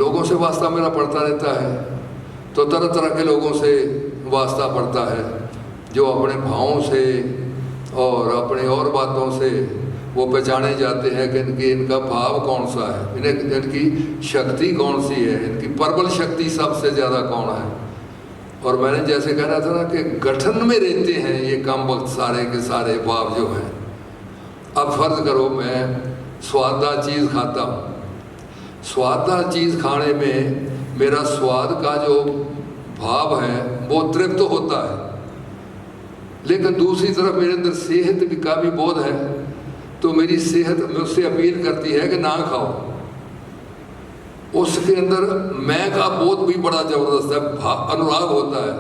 लोगों से वास्ता मेरा पड़ता रहता है, तो तरह तरह के लोगों से वास्ता पड़ता है जो अपने भावों से और अपने और बातों से वो पहचाने जाते हैं कि इनका भाव कौन सा है, इनकी शक्ति कौन सी है, इनकी प्रबल शक्ति सबसे ज़्यादा कौन है। और मैंने जैसे कह रहा था ना कि गठन में रहते हैं ये कम वक्त सारे के सारे भाव जो हैं। अब फर्ज करो मैं स्वाददार चीज़ खाता हूँ, स्वाददार चीज़ खाने में मेरा स्वाद का जो भाव है वो तृप्त तो होता है, लेकिन दूसरी तरफ मेरे अंदर सेहत का भी बोध है, तो मेरी सेहत मुझसे अपील करती है कि ना खाओ। उसके अंदर मैं का बोध भी बड़ा ज़बरदस्त है, अनुराग होता है।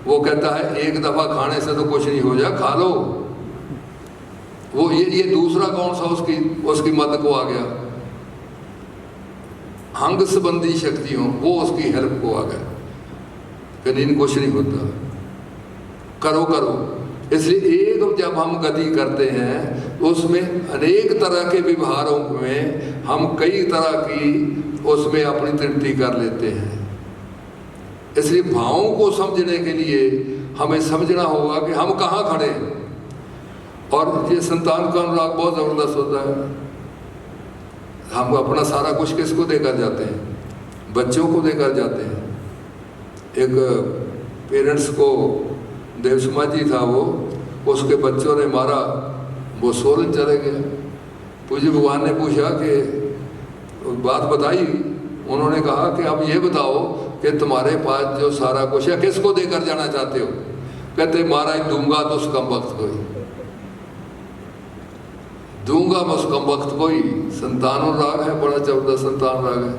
वो कहता है एक दफ़ा खाने से तो कुछ नहीं हो जाए, खा लो। वो ये दूसरा कौन सा उसकी मदद को आ गया, अंग संबंधी शक्तियों, वो उसकी हेल्प को आ गया कि नहीं कुछ नहीं होता, करो करो। इसलिए एक जब हम गति करते हैं उसमें अनेक तरह के व्यवहारों में हम कई तरह की उसमें अपनी तृप्ति कर लेते हैं। इसलिए भावों को समझने के लिए हमें समझना होगा कि हम कहाँ खड़े हैं। और ये संतान का अनुराग बहुत ज़बरदस्त होता है। हम अपना सारा कुछ किसको देकर जाते हैं? बच्चों को देकर जाते हैं। एक पेरेंट्स को देव समाज जी था, वो उसके बच्चों ने मारा, वो सोलन चले गए। पूज्य भगवान ने पूछा कि बात बताई, उन्होंने कहा कि अब ये बताओ कि तुम्हारे पास जो सारा कुछ है किसको देकर जाना चाहते हो? कहते महाराज दूंगा तो उस कम वक्त को ही, दूंगा मैं उस कम वक्त को ही। संतान राग है, बड़ा जबरदस्त संतान राग है।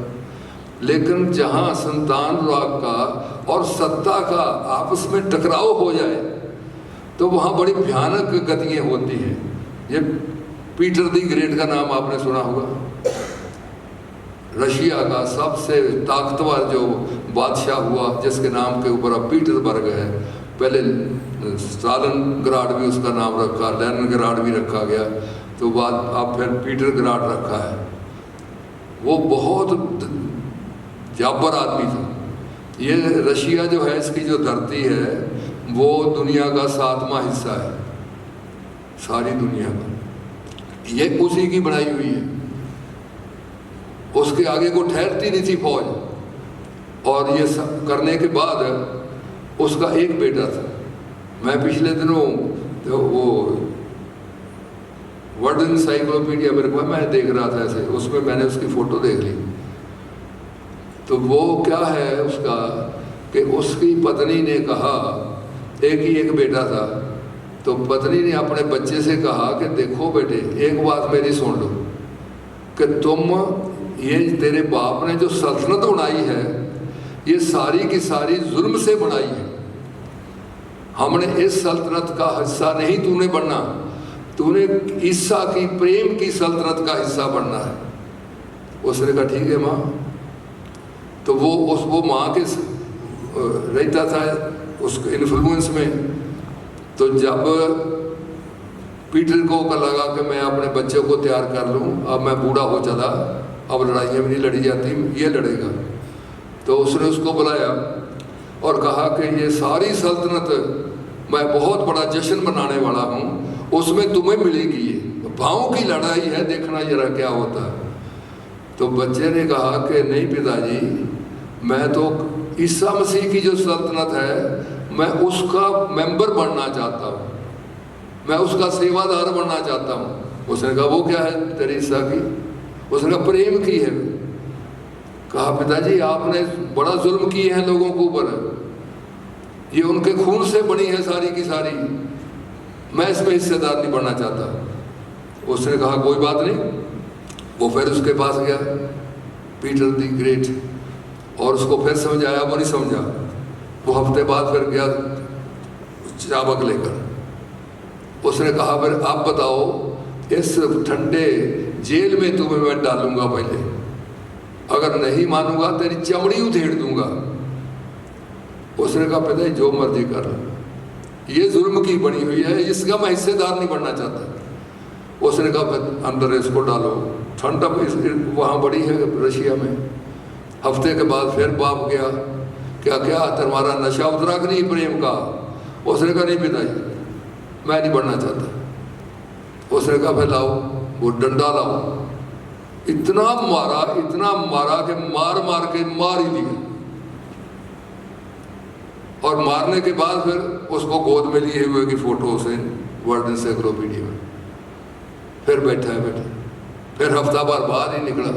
लेकिन जहाँ संतान राग का और सत्ता का आपस में टकराव हो जाए तो वहाँ बड़ी भयानक गतियाँ होती हैं। ये पीटर द ग्रेट का नाम आपने सुना होगा, रशिया का सबसे ताकतवर जो बादशाह हुआ, जिसके नाम के ऊपर अब पीटरबर्ग है। पहले स्टालिनग्राड भी उसका नाम रखा, लेनिनग्राड भी रखा गया, तो बाद अब फिर पीटरग्राड रखा है। वो बहुत जाबर आदमी था। ये रशिया जो है, इसकी जो धरती है वो दुनिया का 7वां हिस्सा है, सारी दुनिया का। ये उसी की बनाई हुई है, उसके आगे को ठहरती नहीं थी फौज। और ये सब करने के बाद उसका एक बेटा था। मैं पिछले दिनों तो वो वर्ल्ड एनसाइक्लोपीडिया मेरे को मैं देख रहा था ऐसे, उसमें मैंने उसकी फ़ोटो देख ली। तो वो क्या है उसका कि उसकी पत्नी ने कहा, एक ही एक बेटा था, तो पत्नी ने अपने बच्चे से कहा कि देखो बेटे, एक बात मेरी सुन लो कि तुम ये तेरे बाप ने जो सल्तनत बनाई है ये सारी की सारी जुल्म से बनाई है। हमने इस सल्तनत का हिस्सा नहीं तूने बनना, तूने ईसा की प्रेम की सल्तनत का हिस्सा बनना है। उसने कहा ठीक है माँ। तो वो माँ के रहता था उस इन्फ्लुएंस में। तो जब पीटर को लगा कि मैं अपने बच्चे को तैयार कर लूँ, अब मैं बूढ़ा हो चला, अब लड़ाइयाँ भी नहीं लड़ी जाती, ये लड़ेगा। तो उसने उसको बुलाया और कहा कि ये सारी सल्तनत मैं बहुत बड़ा जश्न मनाने वाला हूँ, उसमें तुम्हें मिलेगी। ये भावों की लड़ाई है, देखना जरा क्या होता है। तो बच्चे ने कहा कि नहीं पिताजी, मैं तो ईसा मसीह की जो सल्तनत है मैं उसका मेंबर बनना चाहता हूँ, मैं उसका सेवादार बनना चाहता हूँ। उसने कहा वो क्या है तेरी ईसा की? उसने कहा प्रेम की है। कहा पिताजी आपने बड़ा जुल्म किए हैं लोगों के ऊपर, ये उनके खून से बनी है सारी की सारी, मैं इसमें हिस्सेदार नहीं बनना चाहता। उसने कहा कोई बात नहीं। वो फिर उसके पास गया पीटर द ग्रेट और उसको फिर समझाया, वो नहीं समझा। वो हफ्ते बाद फिर गया चाबक लेकर। उसने कहा फिर आप बताओ, इस ठंडे जेल में तुम्हें मैं डालूंगा पहले, अगर नहीं मानूंगा तेरी चमड़ी उधेड़ दूंगा। उसने कहा पिता जो मर्जी कर, ये जुल्म की बनी हुई है, इसका मैं हिस्सेदार नहीं बनना चाहता। उसने कहा अंदर इसको डालो, ठंड वहाँ बड़ी है रशिया में, हफ्ते के बाद फिर बाप गया, क्या क्या तुम्हारा नशा उतरा कि नहीं प्रेम का? उसने कहा नहीं पिताजी, मैं नहीं बढ़ना चाहता। उसने कहा फिर लाओ वो डंडा लाओ। इतना मारा कि मार मार के मार ही दिया। और मारने के बाद फिर उसको गोद में लिए हुए की फोटो उसे वर्ल्ड एनसाइक्लोपीडिया में फिर बैठा है। फिर हफ्ता भर बाहर ही निकला।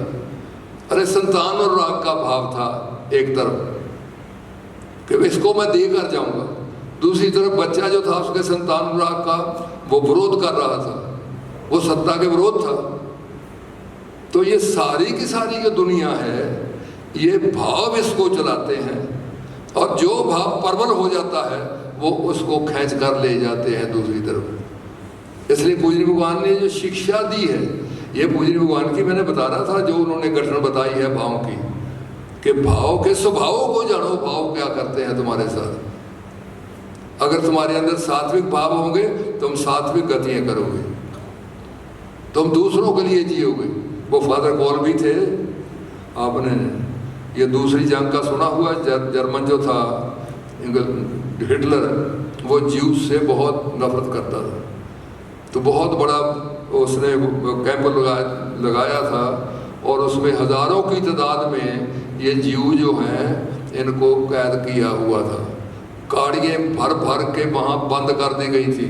अरे संतान और राग का भाव था एक तरफ कि इसको मैं देकर जाऊंगा, दूसरी तरफ बच्चा जो था उसके संतान अनुराग का वो विरोध कर रहा था, वो सत्ता के विरोध था। तो ये सारी की सारी जो दुनिया है, ये भाव इसको चलाते हैं, और जो भाव प्रबल हो जाता है वो उसको खींच कर ले जाते हैं दूसरी तरफ। इसलिए पूजनीय भगवान ने जो शिक्षा दी है, ये पूजनीय भगवान की मैंने बता रहा था, जो उन्होंने गठन बताई है भाव की, कि भाव के स्वभावों को जानो, भाव क्या करते हैं तुम्हारे साथ। अगर तुम्हारे अंदर सात्विक भाव होंगे, तुम सात्विक गतियां करोगे, तुम दूसरों के लिए जियोगे। वो फादर कॉल्बी थे, आपने ये दूसरी जंग का सुना हुआ, जर्मन जो था हिटलर, वो ज्यूस से बहुत नफरत करता था। तो बहुत बड़ा उसने कैंप लगाया था, और उसमें हजारों की तादाद में ये ज्यू जो हैं इनको कैद किया हुआ था। गाड़ियाँ भर भर के वहाँ बंद कर दी गई थी।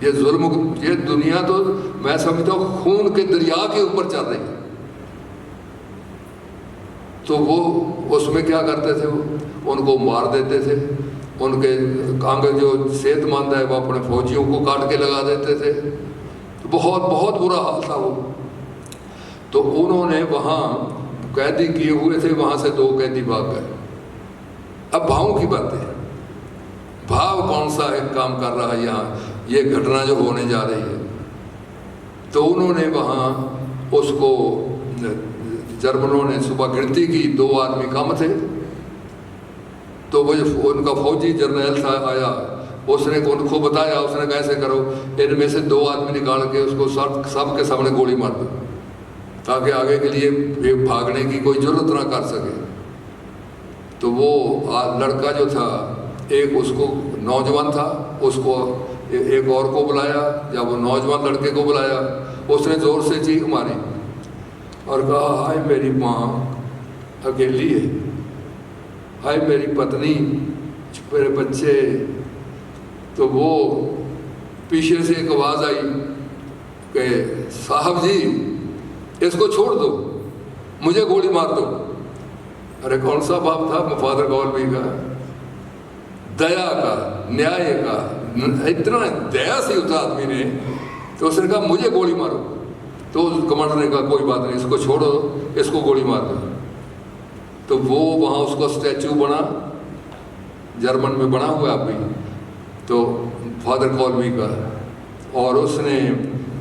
ये जुल्म, ये दुनिया तो मैं समझता हूँ खून के दरिया के ऊपर चल रही है। तो वो उसमें क्या करते थे, वो उनको मार देते थे। उनके अंग जो सेहतमंद है वो अपने फौजियों को काट के लगा देते थे। तो बहुत बहुत बुरा हाल था वो। तो उन्होंने वहाँ कैदी किए हुए थे, वहाँ से 2 कैदी भाग गए। अब भावों की बातें हैं, भाव कौन सा है काम कर रहा है यहाँ, ये घटना जो होने जा रही है। तो उन्होंने वहाँ उसको, जर्मनों ने सुबह गिनती की, 2 आदमी कम थे। तो वो उनका फौजी जर्नैल था आया, उसने उनको बताया, उसने कैसे करो, इनमें से 2 आदमी निकाल के उसको सब के सामने गोली मार दो, ताकि आगे के लिए भागने की कोई जरूरत ना कर सके। तो वो लड़का जो था, एक उसको नौजवान था, उसको एक और को बुलाया, जब वो नौजवान लड़के को बुलाया, उसने जोर से चीख मारी और कहा, हाय मेरी माँ अकेली है, हाय मेरी पत्नी, मेरे बच्चे। तो वो पीछे से एक आवाज़ आई कि साहब जी इसको छोड़ दो, मुझे गोली मार दो। अरे कौन सा बाप था फादर कॉल्बी का, दया का, न्याय का, इतना दया से उठा आदमी ने। तो उसने कहा मुझे गोली मारो। तो कमांडर ने कहा कोई बात नहीं, इसको छोड़ो, इसको गोली मार दो। तो वो वहाँ उसका स्टैचू बना, जर्मन में बना हुआ अभी, तो फादर कॉल्बी का, और उसने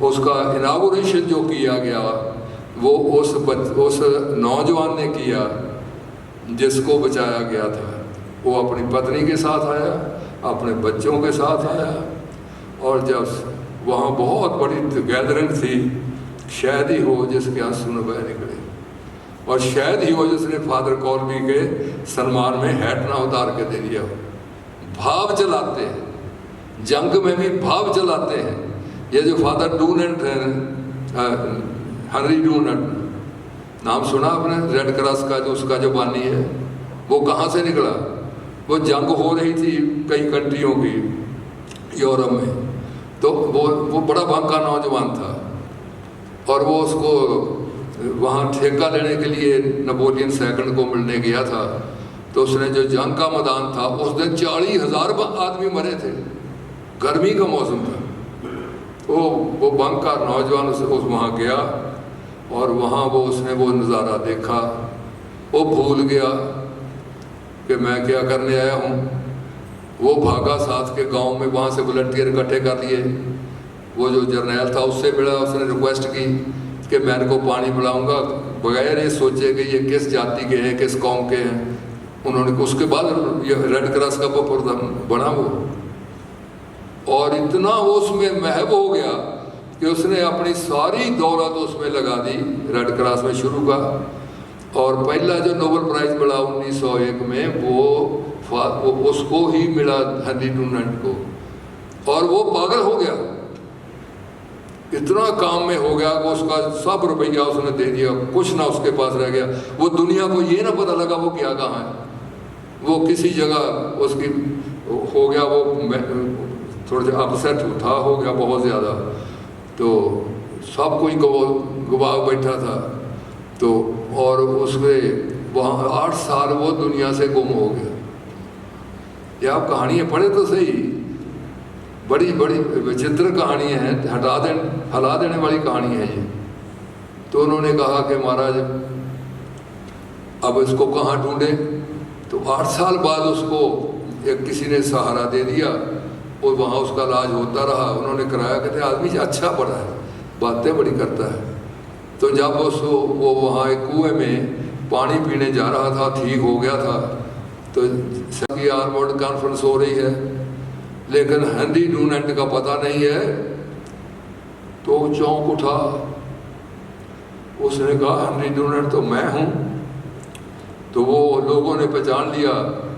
उसका इनागुरेशन जो किया गया वो उस नौजवान ने किया जिसको बचाया गया था। वो अपनी पत्नी के साथ आया, अपने बच्चों के साथ आया, और जब वहाँ बहुत बड़ी गैदरिंग थी, शायद ही हो जिसके आंसू न बह निकले, और शायद ही हो जिसने फादर कॉल्बी के सम्मान में हैट ना उतार के दे दिया। भाव चलाते हैं, जंग में भी भाव चलाते हैं। ये जो फादर डूनेंट है, हेनरी डूनेंट, नाम सुना आपने, रेड क्रॉस का जो उसका जो बानी है, वो कहाँ से निकला? वो जंग हो रही थी कई कंट्रियों की यूरोप में, तो वो बड़ा बांका नौजवान था, और वो उसको वहाँ ठेका लेने के लिए नेपोलियन सेकंड को मिलने गया था। तो उसने जो जंग का मैदान था, उस दिन 40,000 आदमी मरे थे, गर्मी का मौसम था। वो बांका नौजवान उस वहाँ गया, और वहाँ उसने वो नज़ारा देखा, वो भूल गया कि मैं क्या करने आया हूँ। वो भागा साथ के गांव में, वहाँ से वॉलंटियर इकट्ठे कर लिए। वो जो जर्नैल था उससे मिला, उसने रिक्वेस्ट की कि मैं इनको पानी पिलाऊंगा, बगैर ये सोचे कि ये किस जाति के हैं, किस कौम के हैं। उन्होंने उसके बाद ये रेड क्रॉस का बना वो, और इतना वो उसमें महब हो गया कि उसने अपनी सारी दौलत उसमें लगा दी, रेड क्रॉस में शुरू का। और पहला जो नोबेल प्राइज़ मिला 1901 में वो उसको ही मिला, हेनरी डुनांट को। और वो पागल हो गया, इतना काम में हो गया कि उसका सब रुपया उसने दे दिया, कुछ ना उसके पास रह गया। वो दुनिया को ये ना पता लगा वो क्या कहाँ है, वो किसी जगह उसकी हो गया, वो थोड़ा सा अपसेट था, हो गया बहुत ज़्यादा। तो सब कोई गवा बैठा था। तो और उसके वहाँ 8 साल वो दुनिया से गुम हो गया। ये आप कहानियाँ पढ़े तो सही, बड़ी बड़ी विचित्र कहानियाँ हैं, हिला देने वाली कहानी है ये। तो उन्होंने कहा कि महाराज अब इसको कहाँ ढूंढे। तो 8 साल बाद उसको एक किसी ने सहारा दे दिया और वहाँ उसका इलाज होता रहा। उन्होंने कराया, कहते आदमी आच्छा पड़ा है, बातें बड़ी करता है। तो जब उसको वो वहाँ एक कुएँ में पानी पीने जा रहा था, ठीक हो गया था, तो सभी हार्वर्ड कॉन्फ्रेंस हो रही है, लेकिन हेनरी डुनांट का पता नहीं है। तो चौंक उठा, उसने कहा हेनरी डुनांट तो मैं हूँ। तो वो लोगों ने पहचान लिया,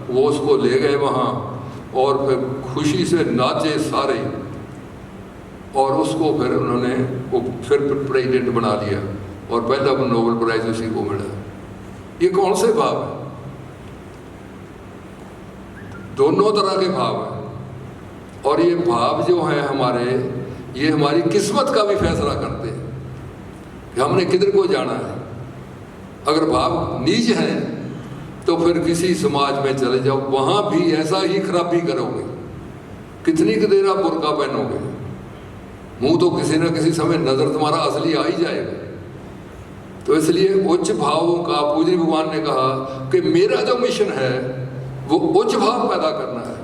वो उसको ले गए वहाँ और फिर खुशी से नाचे सारे, और उसको फिर उन्होंने वो फिर प्रेसिडेंट बना लिया और पहला नोबेल प्राइज उसी को मिला। ये कौन से भाव है? दोनों तरह के भाव हैं, और ये भाव जो हैं हमारे, ये हमारी किस्मत का भी फैसला करते हैं कि हमने किधर को जाना है। अगर भाव नीच हैं तो फिर किसी समाज में चले जाओ, वहाँ भी ऐसा ही खराबी करोगे। कितनी देर आप बुर्का पहनोगे, मुंह तो किसी न किसी समय नजर तुम्हारा असली आ ही जाएगा। तो इसलिए उच्च भावों का, पूज्य भगवान ने कहा कि मेरा जो मिशन है वो उच्च भाव पैदा करना है,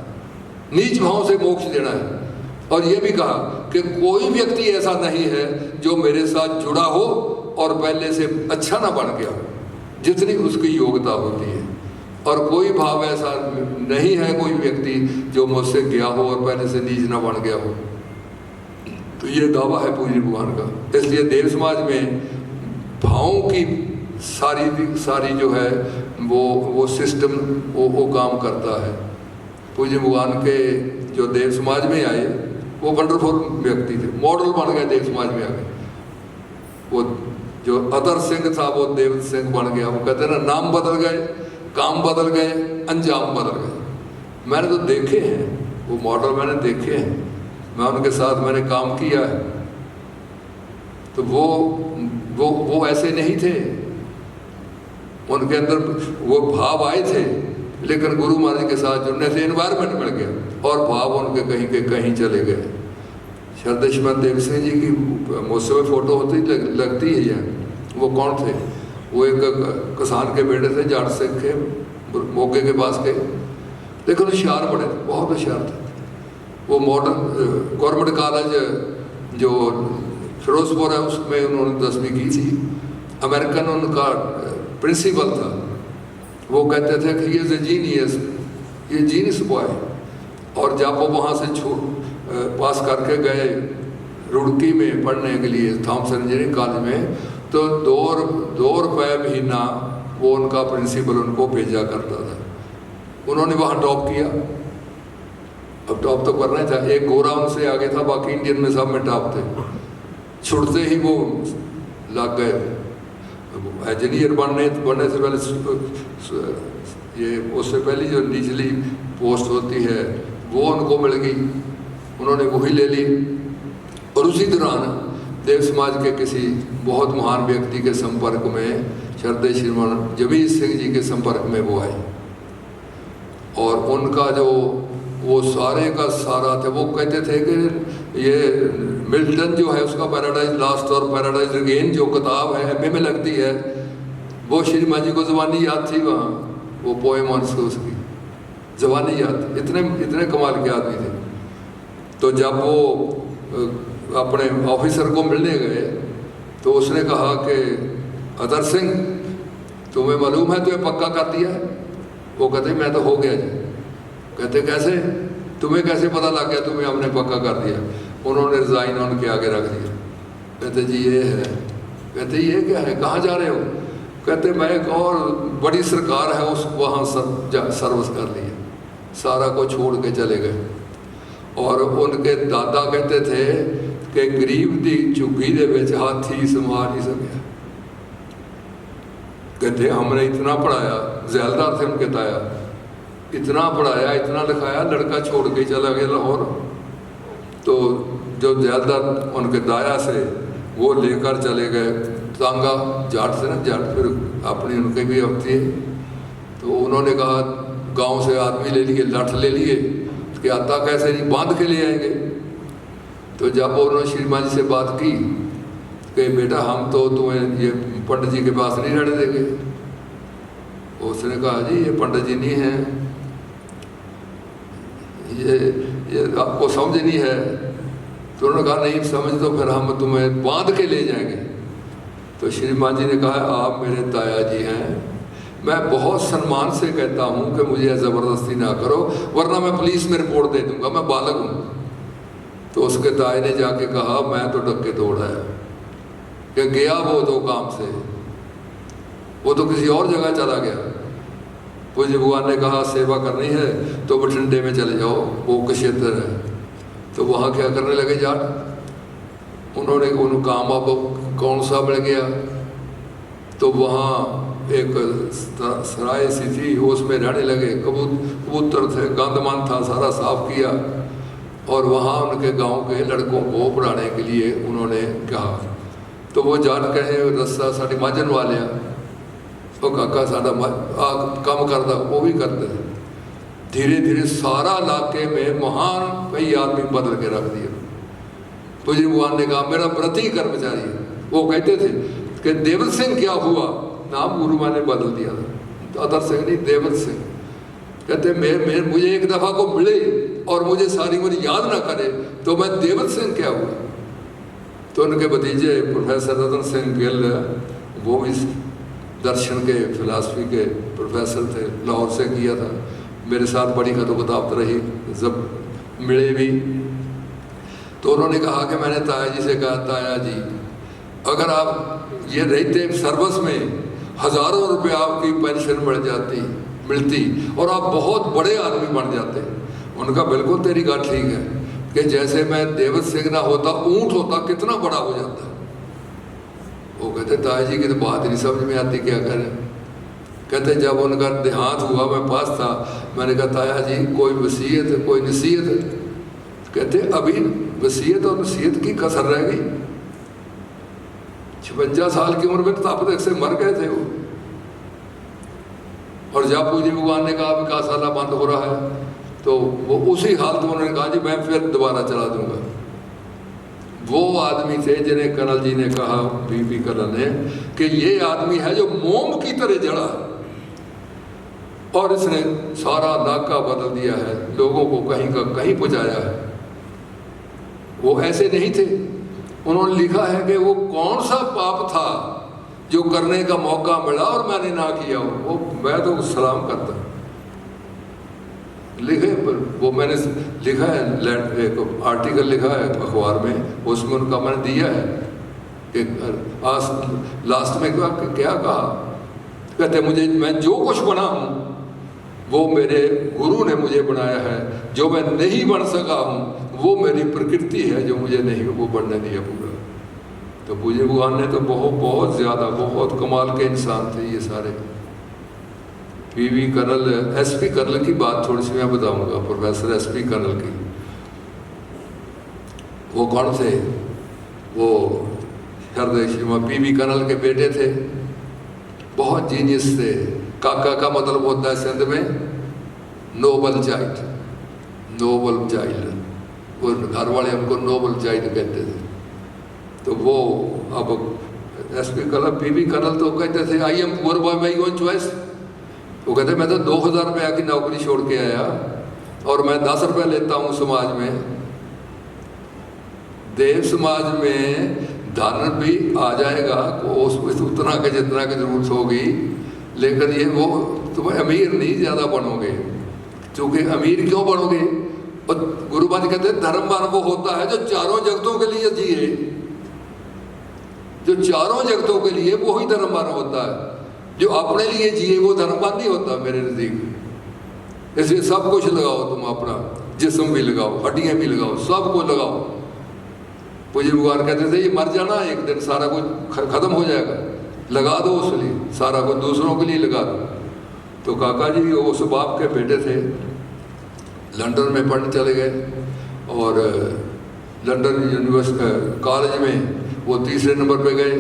नीच भाव से मोक्ष देना है। और ये भी कहा कि कोई व्यक्ति ऐसा नहीं है जो मेरे साथ जुड़ा हो और पहले से अच्छा ना बन गया, जितनी उसकी योग्यता होती है। और कोई भाव ऐसा नहीं है, कोई व्यक्ति जो मुझसे गया हो और पहले से नीच ना बन गया हो। तो ये दावा है पूज्य भगवान का। इसलिए देव समाज में भावों की सारी जो है वो सिस्टम वो काम करता है। पूज्य भगवान के जो देव समाज में आए वो वंडरफुल व्यक्ति थे, मॉडल बन गए, देव समाज में आ गए। वो जो अतर सिंह था वो देव सिंह बन गया। वो कहते हैं ना, नाम बदल गए, काम बदल गए, अंजाम बदल गए। मैंने तो देखे हैं वो मॉडल, मैंने देखे हैं, मैं उनके साथ मैंने काम किया है। तो वो ऐसे नहीं थे, उनके अंदर वो भाव आए थे, लेकिन गुरु महाराज के साथ जुड़ने से एनवायरमेंट मिल गया और भाव उनके कहीं के कहीं चले गए। शरदेशमन देव सिंह जी की मुझसे में फोटो होती लगती है यार। वो कौन थे? वो एक किसान के बेटे थे, जाट सिंह के, मोगे के पास के, लेकिन होशियार बड़े थे, बहुत होशियार थे। वो मॉडर्न गवर्नमेंट कॉलेज जो फिरोजपुर है उसमें उन्होंने 10वीं की थी। अमेरिकन उनका प्रिंसिपल था। वो कहते थे कि ये इज ए जीनियस, ये जीनियस बॉय। और जब वो वहाँ से पास करके गए रुड़की में पढ़ने के लिए थॉमसन इंजीनियरिंग कॉलेज में, तो 2 रुपये महीना वो उनका प्रिंसिपल उनको भेजा करता था। उन्होंने वहाँ टॉप किया। अब टॉप तो करना ही था, एक गोरा उनसे आगे था, बाकी इंडियन में सब में टॉप थे। छुटते ही वो लग गए इंजीनियर बनने से पहले ये उससे पहले जो निचली पोस्ट होती है वो उनको मिल गई, उन्होंने वही ले ली। और उसी दौरान देव समाज के किसी बहुत महान व्यक्ति के संपर्क में, शरदे श्रीमान जमीर सिंह जी के संपर्क में वो आए। और उनका जो वो सारे का सारा थे, वो कहते थे कि ये मिल्टन जो है उसका पैराडाइज लॉस्ट और पैराडाइज अगेन जो किताब है एमए में लगती है, वो श्रीमान जी को ज़बानी याद थी। वहाँ वो पोएम उसकी ज़बानी याद, इतने कमाल के आदमी थे। तो जब वो अपने ऑफिसर को मिलने गए तो उसने कहा कि अतर सिंह, तुम्हें मालूम है तुम्हें पक्का कर दिया है? वो कहते मैं तो हो गया जी। कहते कैसे? तुम्हें कैसे पता लग गया तुम्हें हमने पक्का कर दिया? उन्होंने रिजाइन उनके आगे रख दिया। कहते जी ये है। कहते ये क्या है, कहाँ जा रहे हो? कहते मैं एक और बड़ी सरकार है उस वहाँ सर्विस कर ली, सारा को छोड़ के चले गए। और उनके दादा कहते थे कि गरीब दी झुग्गी दे विच हाथी समा नहीं सकिया। कहते हमने इतना पढ़ाया, जैलदार थे उनके ताया, इतना पढ़ाया इतना लिखाया, लड़का छोड़ के चला गया लाहौर। तो जो जैलदार उनके दाया से वो लेकर चले गए तांगा, जाट से ना, जाट फिर अपनी उनके भी होती है। तो उन्होंने कहा गांव से आदमी ले लिए, लठ ले लिए कि आता कैसे नहीं, बांध के ले आएंगे। तो जब उन्होंने श्री मान जी से बात की कि बेटा हम तो तुम्हें ये पंडित जी के पास नहीं रहने देंगे। उसने कहा जी ये पंडित जी नहीं है, ये आपको समझ नहीं है। तो उन्होंने कहा नहीं समझ, तो फिर हम तुम्हें बांध के ले जाएंगे। तो श्रीमान जी ने कहा आप मेरे ताया जी हैं, मैं बहुत सम्मान से कहता हूँ कि मुझे ज़बरदस्ती ना करो वरना मैं पुलिस में रिपोर्ट दे दूंगा, मैं बालक हूँ। तो उसके ताए ने जाके कहा मैं तो डक के दौड़ा है कि गया वो तो काम से, वो तो किसी और जगह चला गया। पूज्य भगवान ने कहा सेवा करनी है तो बठिंडे में चले जाओ, वो क्षेत्र है। तो वहाँ क्या करने लगे जाट, उन्होंने उन काम अब कौन सा मिल गया। तो वहाँ एक सराय सी थी, उसमें रहने लगे, कबूतर थे, गंदमान था, सारा साफ किया। और वहाँ उनके गांव के लड़कों को पढ़ाने के लिए उन्होंने कहा। तो वो जाट कहे रस्सा साड़ी माजन वाले वो काका साड़ा काम करता, वो भी करते थे। धीरे धीरे सारा इलाके में महान कई आदमी बदल के रख दिया। पूज्य भगवान ने कहा मेरा व्रती कर्मचारी है। वो कहते थे कि देवल सिंह क्या हुआ, नाम गुरु माँ ने बदल दिया था, अदर सिंह नहीं देवल सिंह। कहते मैं मुझे एक दफ़ा को मिले और मुझे सारी उम्र याद ना करे तो मैं देवल सिंह क्या हुआ। तो उनके भतीजे प्रोफेसर रतन सिंह गिल, वो भी दर्शन के फिलासफी के प्रोफेसर थे, लाहौर से किया था, मेरे साथ बड़ी खतोबताब रही जब मिले भी। तो उन्होंने कहा कि मैंने ताया जी से कहा ताया जी अगर आप ये रहते सर्विस में हज़ारों रुपये आपकी पेंशन मिलती और आप बहुत बड़े आदमी बन जाते। उनका बिल्कुल तेरी बात ठीक है कि जैसे मैं देवत सिंह ना होता ऊँट होता कितना बड़ा हो जाता। वो कहते ताया जी की तो बात ही नहीं समझ में आती क्या करें। कहते जब उनका देहांत हुआ मैं पास था, मैंने कहा ताया जी कोई वसीयत है कोई नसीहत है। कहते अभी वसीयत और नसीहत की कसर रह गई, 56 साल की उम्र में ताप से मर गए थे वो। और जब पूज्य भगवान ने कहा विकास आला बंद हो रहा है तो वो उसी हालत में उन्होंने कहा जी मैं फिर दोबारा चला दूंगा। वो आदमी थे जिन्हें कर्नल जी ने कहा, बीपी कर्नल ने, कि ये आदमी है जो मोम की तरह जड़ा और इसने सारा इलाका बदल दिया है, लोगों को कहीं का कहीं पहुंचाया है। वो ऐसे नहीं थे। उन्होंने लिखा है कि वो कौन सा पाप था जो करने का मौका मिला और मैंने ना किया, वो मैं तो सलाम करता। लिखे वो मैंने लिखा है, एक आर्टिकल लिखा है अखबार में, उसमें उनका मैंने दिया है कि आज लास्ट में क्या कहा। कहते मुझे मैं जो कुछ बना हूँ वो मेरे गुरु ने मुझे बनाया है, जो मैं नहीं बन सका हूँ वो मेरी प्रकृति है जो मुझे नहीं वो बनने दिया पूरा। तो पूज्य भगवान ने तो बहुत ज़्यादा बहुत कमाल के इंसान थे ये सारे। पीवी कर्नल एसपी कर्नल की बात थोड़ी सी मैं बताऊंगा, प्रोफेसर एसपी कर्नल की। वो कौन थे, वो हृदय श्रीमा पीवी कर्नल के बेटे थे, बहुत जीनियस थे। काका का मतलब होता है सिंध में नोबल चाइल्ड, नोबल चाइल्ड, वो घर वाले हमको नोबल चाइल्ड कहते थे। तो वो अब एसपी कर्नल पीवी कर्नल तो कहते थे I am poor boy my own choice. वो कहते मैं तो 2000 रुपये की नौकरी छोड़ के आया और मैं 10 रुपये लेता हूँ समाज में। देव समाज में धन भी आ जाएगा उतना के जितना की जरूरत होगी, लेकिन ये वो तुम अमीर नहीं ज़्यादा बनोगे। क्योंकि अमीर क्यों बनोगे, और गुरु महाराज कहते हैं धर्मवान वो होता है जो चारों जगतों के लिए जिए, जो चारों जगतों के लिए वो ही धर्मवान होता है। जो अपने लिए जिए वो धर्मवान नहीं होता मेरे नज़दीक। इसलिए सब कुछ लगाओ, तुम अपना जिस्म भी लगाओ, हड्डियाँ भी लगाओ, सब को लगाओ। पूज्य भगवान कहते थे ये मर जाना एक दिन, सारा कुछ खत्म हो जाएगा, लगा दो उस लिए, सारा कुछ दूसरों के लिए लगा दो। तो काका जी उस बाप के बेटे थे, लंदन में पढ़ने चले गए और लंदन यूनिवर्सिटी कॉलेज में वो तीसरे नंबर पे गए।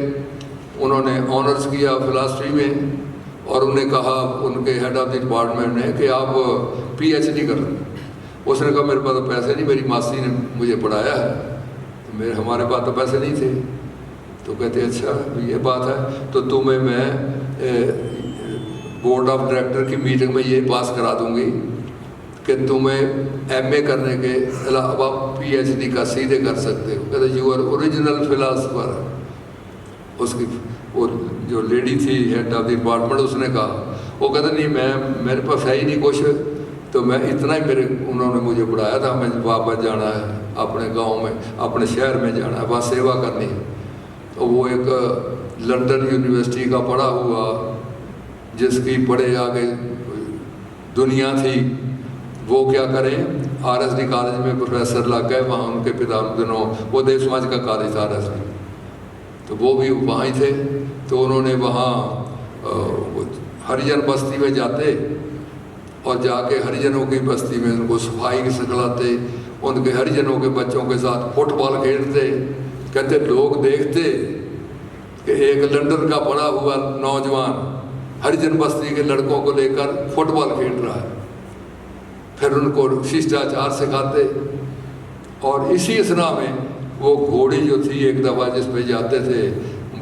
उन्होंने ऑनर्स किया फिलासफी में और उन्हें कहा उनके हेड ऑफ द डिपार्टमेंट ने कि आप पीएचडी कर लें। उसने कहा मेरे पास तो पैसे नहीं, मेरी मासी ने मुझे पढ़ाया है, तो मेरे हमारे पास तो पैसे नहीं थे। तो कहते अच्छा ये बात है, तो तुम्हें मैं बोर्ड ऑफ डायरेक्टर की मीटिंग में ये पास करा दूंगी कि तुम्हें एमए करने के अलावा पीएचडी का सीधे कर सकते हो। कहते यू आर ओरिजिनल फिलासफर। उसकी वो जो लेडी थी हेड ऑफ द डिपार्टमेंट, उसने कहा, वो कहते नहीं मैं मेरे पास है ही नहीं कुछ, तो मैं इतना ही मेरे उन्होंने मुझे पढ़ाया था, मैं वापस जाना है अपने गांव में, अपने शहर में जाना है, वहाँ सेवा करनी है। तो वो एक लंदन यूनिवर्सिटी का पढ़ा हुआ, जिसकी बड़े आगे दुनिया थी, वो क्या करें आरएसडी कॉलेज में प्रोफेसर लग गए। वहाँ उनके पिता दिनों वो देव समाज का कॉलेज था आरएसडी, तो वो भी वहाँ ही थे। तो उन्होंने वहाँ हरिजन बस्ती में जाते और जाके हरिजनों की बस्ती में उनको सफाई सिखलाते, उनके हरिजनों के बच्चों के साथ फुटबॉल खेलते। कहते लोग देखते कि एक लंदन का पढ़ा हुआ नौजवान हरिजन बस्ती के लड़कों को लेकर फुटबॉल खेल रहा है। फिर उनको शिष्टाचार सिखाते और इसी असना में वो घोड़ी जो थी एक दफ़ा जिस पे जाते थे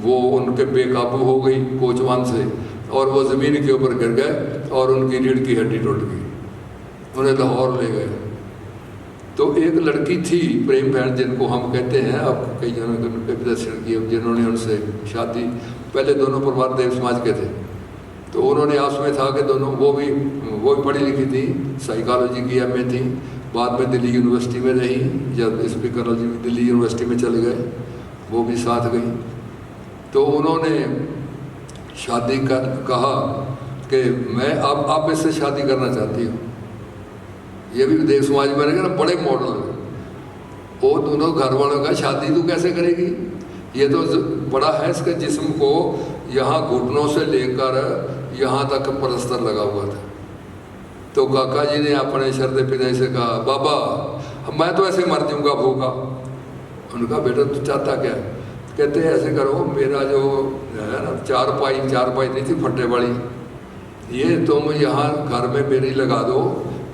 वो उनके बेकाबू हो गई कोचवान से और वो ज़मीन के ऊपर गिर गए और उनकी रीढ़ की हड्डी टूट गई। उन्हें लाहौर ले गए। तो एक लड़की थी प्रेम बहन जिनको हम कहते हैं, अब कई जनों ने प्रदर्शन किए जिन्होंने उनसे शादी, पहले दोनों परिवार देव समाज के थे, तो उन्होंने आपस में था कि दोनों वो भी पढ़ी लिखी थी, साइकोलॉजी की एमए थी, बाद में दिल्ली यूनिवर्सिटी में रही, जब स्पीकर जी दिल्ली यूनिवर्सिटी में चले गए, वो भी साथ गई। तो उन्होंने शादी का कहा कि मैं अब इससे शादी करना चाहती हूँ। ये भी देव समाज में रहेगा ना, बड़े मॉडल। वो दोनों घर वालों का शादी तू कैसे करेगी, ये तो बड़ा है, इसके जिस्म को यहाँ घुटनों से लेकर यहाँ तक पलस्तर लगा हुआ था। तो काका जी ने अपने शरदे पिता से कहा बाबा मैं तो ऐसे मर जाऊँगा भूखा। उनका बेटा तू चाहता क्या? कहते ऐसे करो, मेरा जो है ना चारपाई नहीं थी फट्टे वाली, ये तुम यहाँ घर में मेरी लगा दो,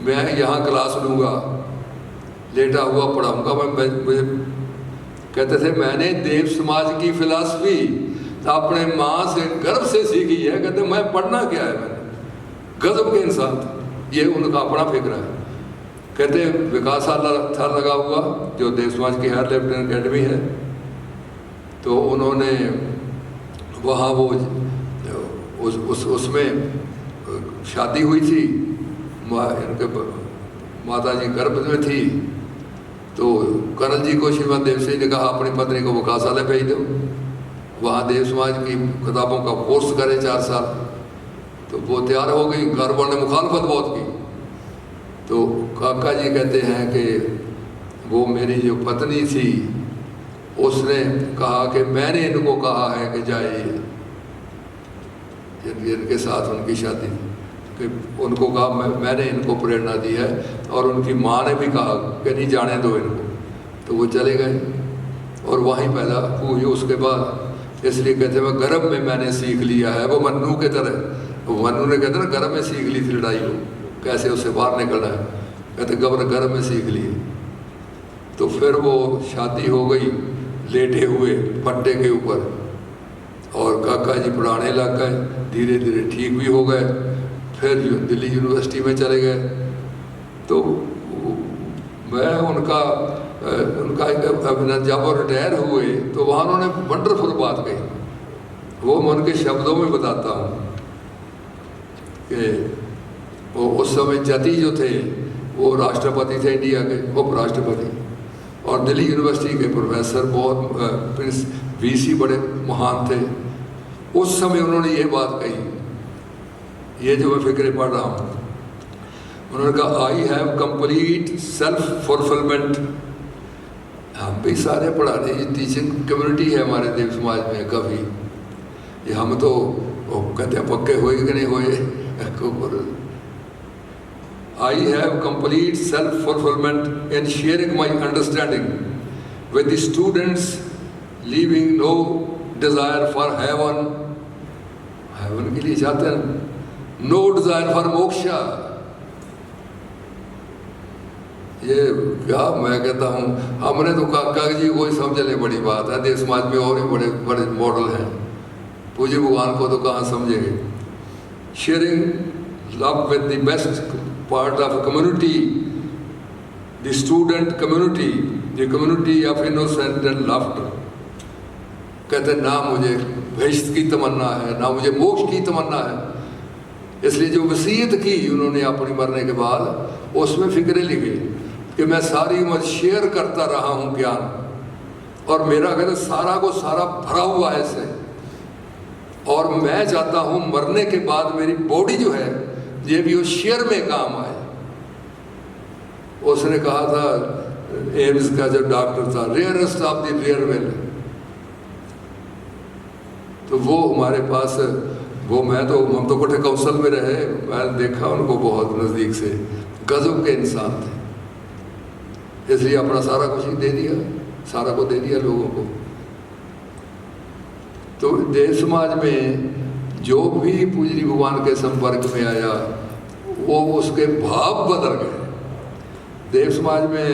मैं यहाँ क्लास लूँगा, लेटा हुआ पढ़ाऊँगा मैं। कहते थे मैंने देव समाज की फिलासफी अपने माँ से गर्व से सीखी है। कहते मैं पढ़ना क्या है, मैंने गजब के इंसान थे। ये उनका अपना फिक्र है। कहते विकास था लगा हुआ जो देव समाज की हायर लेफ्टिनेंट अकेडमी है, तो उन्होंने वहाँ वो उसमें शादी हुई थी, इनके माता जी गर्भ में थी। तो कर्नल जी को श्रीमान देव सिंह ने कहा अपनी पत्नी को विकासालय भेज दो, वहाँ देव समाज की किताबों का कोर्स करे 4 साल। तो वो तैयार हो गई, घर वालों ने मुखालफत बहुत की। तो काका जी कहते हैं कि वो मेरी जो पत्नी थी उसने कहा कि मैंने इनको कहा है कि जाइए, इनके साथ उनकी शादी कि उनको कहा मैंने इनको प्रेरणा दी है, और उनकी माँ ने भी कहा कि नहीं जाने दो इनको। तो वो चले गए और वहीं पैदा हुई। उसके बाद इसलिए कहते मैं गर्भ में मैंने सीख लिया है, वो मन्नू के तरह। मन्नू ने कहते ना गर्भ में सीख ली थी लड़ाई को, कैसे उससे बाहर निकलना है। कहते गर्भ में सीख लिए। तो फिर वो शादी हो गई लेटे हुए पट्टे के ऊपर, और काका जी पढ़ाने लग गए, धीरे धीरे ठीक भी हो गए। फिर दिल्ली यूनिवर्सिटी में चले गए। तो मैं उनका जब वो रिटायर हुए तो वहाँ उन्होंने वंडरफुल बात कही, वो मैं उनके शब्दों में बताता हूँ कि वो उस समय जती जो थे वो राष्ट्रपति थे इंडिया के, उपराष्ट्रपति, और दिल्ली यूनिवर्सिटी के प्रोफेसर, बहुत वीसी बड़े महान थे। उस समय उन्होंने ये बात कही ये जो मैं फिक्रें पढ़ रहा हूँ। उन्होंने कहा आई हैव कंप्लीट सेल्फ फुलफिलमेंट। हम भी सारे पढ़ाने की टीचिंग कम्युनिटी है हमारे देव समाज में। कभी ये हम तो कहते हैं पक्के होए कि नहीं होए। I have complete self fulfilment in sharing my understanding with the students, leaving no desire for heaven. Heaven के लिए चाहते हैं, नो डिजायर फॉर मोक्षा। ये क्या मैं कहता हूँ, हमने तो काका जी को ही समझ ले बड़ी बात है। देश समाज में और भी बड़े बड़े मॉडल हैं। पूज्य भगवान को तो कहाँ समझेंगे। Sharing love with the best part of community, the student community, the community of innocent and laughter. कहते ना मुझे बहिश्त की तमन्ना है, ना मुझे मोक्ष की तमन्ना है। इसलिए जो वसीयत की उन्होंने अपनी मरने के बाद, उसमें फिक्रें लिखी कि मैं सारी उम्र शेयर करता रहा हूँ ज्ञान, और मेरा कहते सारा को सारा भरा हुआ है इससे, और मैं चाहता हूँ मरने के बाद मेरी बॉडी जो है ये भी वो शेयर में काम आए। उसने कहा था एम्स का जो डॉक्टर था, rarest of the rare well. तो वो हमारे पास, वो हम तो कोठे कौशल में रहे, मैंने देखा उनको बहुत नज़दीक से। गजब के इंसान थे। इसलिए अपना सारा कुछ ही दे दिया, सारा को दे दिया लोगों को। तो देव समाज में जो भी पूजनी भगवान के संपर्क में आया, वो उसके भाव बदल गए। देव समाज में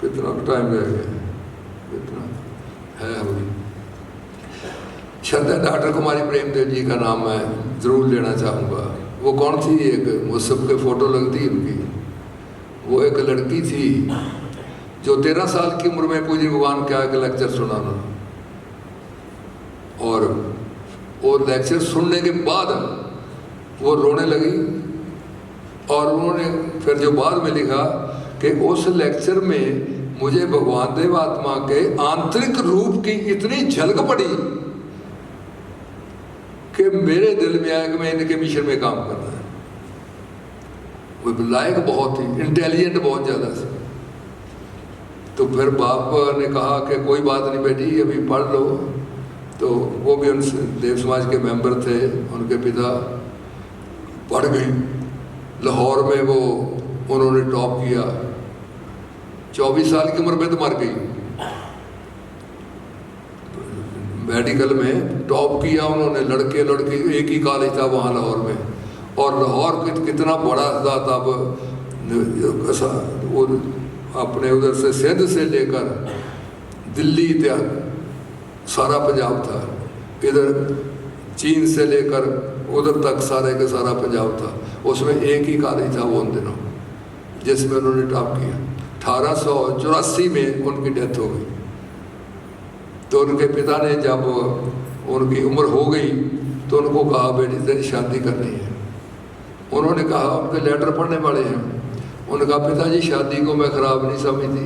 कितना टाइम रह गया, कितना है अभी। श्रद्धा डॉक्टर कुमारी प्रेमदेव जी का नाम मैं जरूर लेना चाहूँगा। वो कौन थी, एक वो सबके फोटो लगती उनकी। वो एक लड़की थी जो 13 साल की उम्र में पूज्य भगवान का एक लेक्चर सुनाना, और वो लेक्चर सुनने के बाद वो रोने लगी। और उन्होंने फिर जो बाद में लिखा कि उस लेक्चर में मुझे भगवान देव आत्मा के आंतरिक रूप की इतनी झलक पड़ी कि मेरे दिल में आया कि मैं इनके मिशन में काम करना है। वो लायक बहुत ही, इंटेलिजेंट बहुत ज़्यादा से। तो फिर बाप ने कहा कि कोई बात नहीं बेटी, अभी पढ़ लो। तो वो भी उन देव समाज के मेंबर थे, उनके पिता। पढ़ गई। लाहौर में वो उन्होंने टॉप किया। 24 साल की उम्र में तो मर गई। मेडिकल में टॉप किया उन्होंने। लड़के लड़के एक ही कॉलेज था वहाँ लाहौर में। और लाहौर कितना बड़ा था तब, वो अपने उधर से सिंध से लेकर दिल्ली तक सारा पंजाब था, इधर चीन से लेकर उधर तक सारे का सारा पंजाब था। उसमें एक ही कॉलेज था वो उन दिनों, जिसमें उन्होंने टॉप किया। 1884 में उनकी डेथ हो गई। तो उनके पिता ने जब उनकी उम्र हो गई तो उनको कहा बेटी तेरी शादी करनी है। उन्होंने कहा, उनके लेटर पढ़ने वाले हैं, उन्होंने कहा पिताजी शादी को मैं ख़राब नहीं समझती।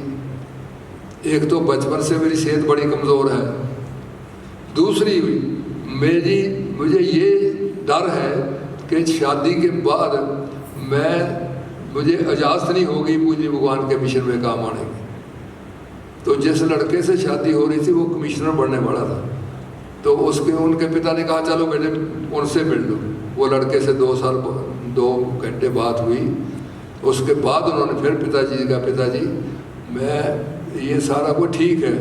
एक तो बचपन से मेरी सेहत बड़ी कमज़ोर है, दूसरी मुझे ये डर है कि शादी के बाद मुझे इजाज़त नहीं होगी पूज्य भगवान के मिशन में काम आने की। तो जिस लड़के से शादी हो रही थी वो कमिश्नर बनने वाला था। तो उनके पिता ने कहा चलो बेटे उनसे मिल लो। वो लड़के से 2 घंटे बात हुई। उसके बाद उन्होंने फिर पिताजी का, पिताजी मैं ये सारा कुछ ठीक है,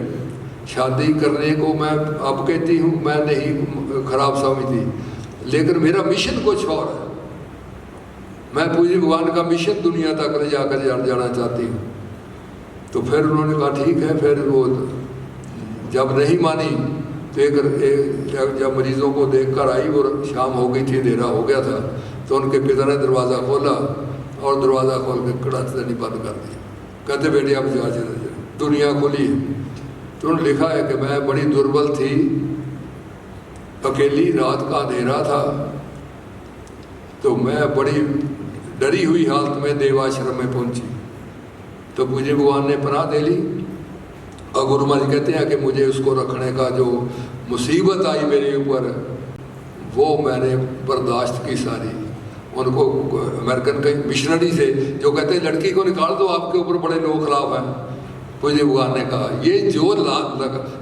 शादी करने को मैं अब कहती हूँ मैं नहीं खराब समझती, लेकिन मेरा मिशन कुछ और है। मैं पूज्य भगवान का मिशन दुनिया तक ले जाकर जाना चाहती हूँ। तो फिर उन्होंने कहा ठीक है। फिर वो जब नहीं मानी तो जब मरीज़ों को देखकर आई, वो शाम हो गई थी, अंधेरा हो गया था, तो उनके पिता ने दरवाज़ा खोला और दरवाज़ा खोल के कड़ाचनी बंद कर दी। कहते बेटे अब जा, दुनिया खुली है। तो उन्होंने लिखा है कि मैं बड़ी दुर्बल थी, अकेली, रात का अंधेरा था, तो मैं बड़ी डरी हुई हालत में देवाश्रम में पहुंची। तो पूज्य भगवान ने पनाह दे ली। और गुरु महाराज कहते हैं कि मुझे उसको रखने का जो मुसीबत आई मेरे ऊपर, वो मैंने बर्दाश्त की सारी। उनको अमेरिकन कई मिशनरी थे जो कहते हैं लड़की को निकाल दो, आपके ऊपर बड़े लोग खिलाफ हैं। पूज्य भगवान ने कहा ये जो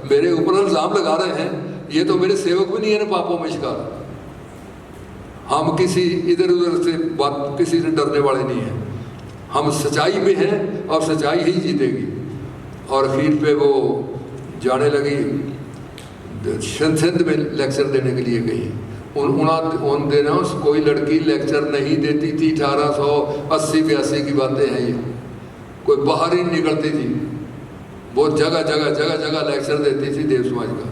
मेरे ऊपर इल्ज़ाम लगा रहे हैं ये तो मेरे सेवक भी नहीं है ना पापों में शिकार। हम किसी इधर उधर से बात किसी से डरने वाले नहीं हैं, हम सच्चाई में हैं और सच्चाई ही जीतेगी। और आखिर पे वो जाने लगी, सिंध में लेक्चर देने के लिए गई। उन दिनों कोई लड़की लेक्चर नहीं देती थी, 1880-82 की बातें हैं ये, कोई बाहर ही निकलती थी। वो जगह जगह लेक्चर देती थी देव समाज का।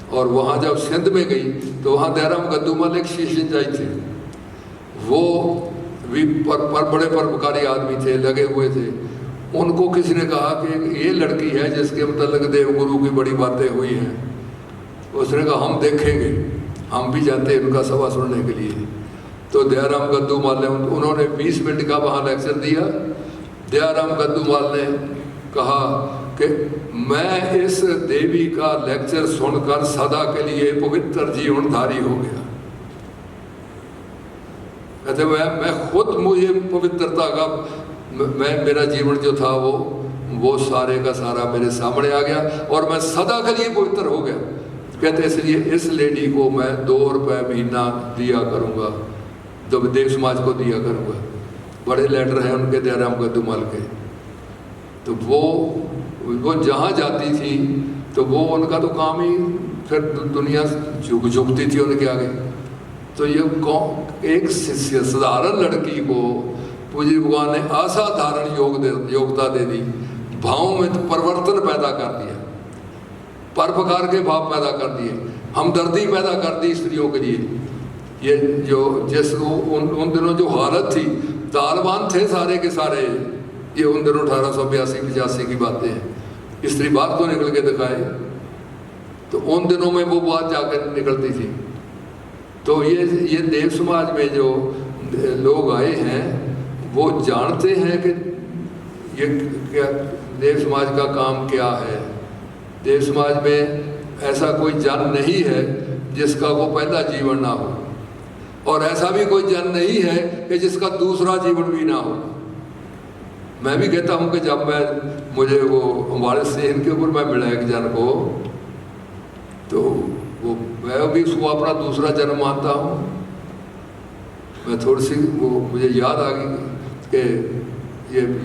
और वहाँ जब सिंध में गई तो वहाँ दयाराम गद्दूमल एक शीशंजाई थे, वो भी बड़े परोपकारी आदमी थे, लगे हुए थे। उनको किसी ने कहा कि ये लड़की है जिसके मतलब देवगुरु की बड़ी बातें हुई हैं। उसने कहा हम देखेंगे, हम भी जाते हैं उनका सभा सुनने के लिए। तो दयाराम गद्दूमल ने उन्होंने 20 मिनट का वहाँ लेक्चर दिया। दयाराम गद्दूमल ने कहा कि मैं इस देवी का लेक्चर सुनकर सदा के लिए पवित्र जीवनधारी हो गया। कहते मैं खुद, मुझे पवित्रता का मेरा जीवन जो था वो सारे का सारा मेरे सामने आ गया और मैं सदा के लिए पवित्र हो गया। कहते इसलिए इस लेडी को मैं 2 रुपये महीना दिया करूँगा, जब देव समाज को दिया करूँगा। बड़े लेटर हैं उनके दयाराम गद्दूमल के। तो वो जहाँ जाती थी तो वो उनका तो काम ही, फिर दुनिया झुकती थी उनके आगे। तो ये एक साधारण लड़की को पूज्य भगवान ने असाधारण योग्यता दे दी, भावों में तो परिवर्तन पैदा कर दिया, परोपकार के भाव पैदा कर दिए, हमदर्दी पैदा कर दी स्त्रियों के लिए। ये जो उन दिनों जो हालत थी, तालिबान थे सारे के सारे, ये उन दिनों 1882-85 की बातें हैं। स्त्री बात को निकल के दिखाए तो उन दिनों में वो बात जाकर निकलती थी। तो ये देव समाज में जो लोग आए हैं वो जानते हैं कि ये क्या देव समाज का काम क्या है। देव समाज में ऐसा कोई जन नहीं है जिसका वो पहला जीवन ना हो, और ऐसा भी कोई जन नहीं है कि जिसका दूसरा जीवन भी ना हो। मैं भी कहता हूँ कि जब मुझे वो हमारे सेन के ऊपर मैं मिला एक जन को, तो वो मैं भी उसको अपना दूसरा जन्म मानता हूँ। मैं थोड़ी सी वो मुझे याद आ गई कि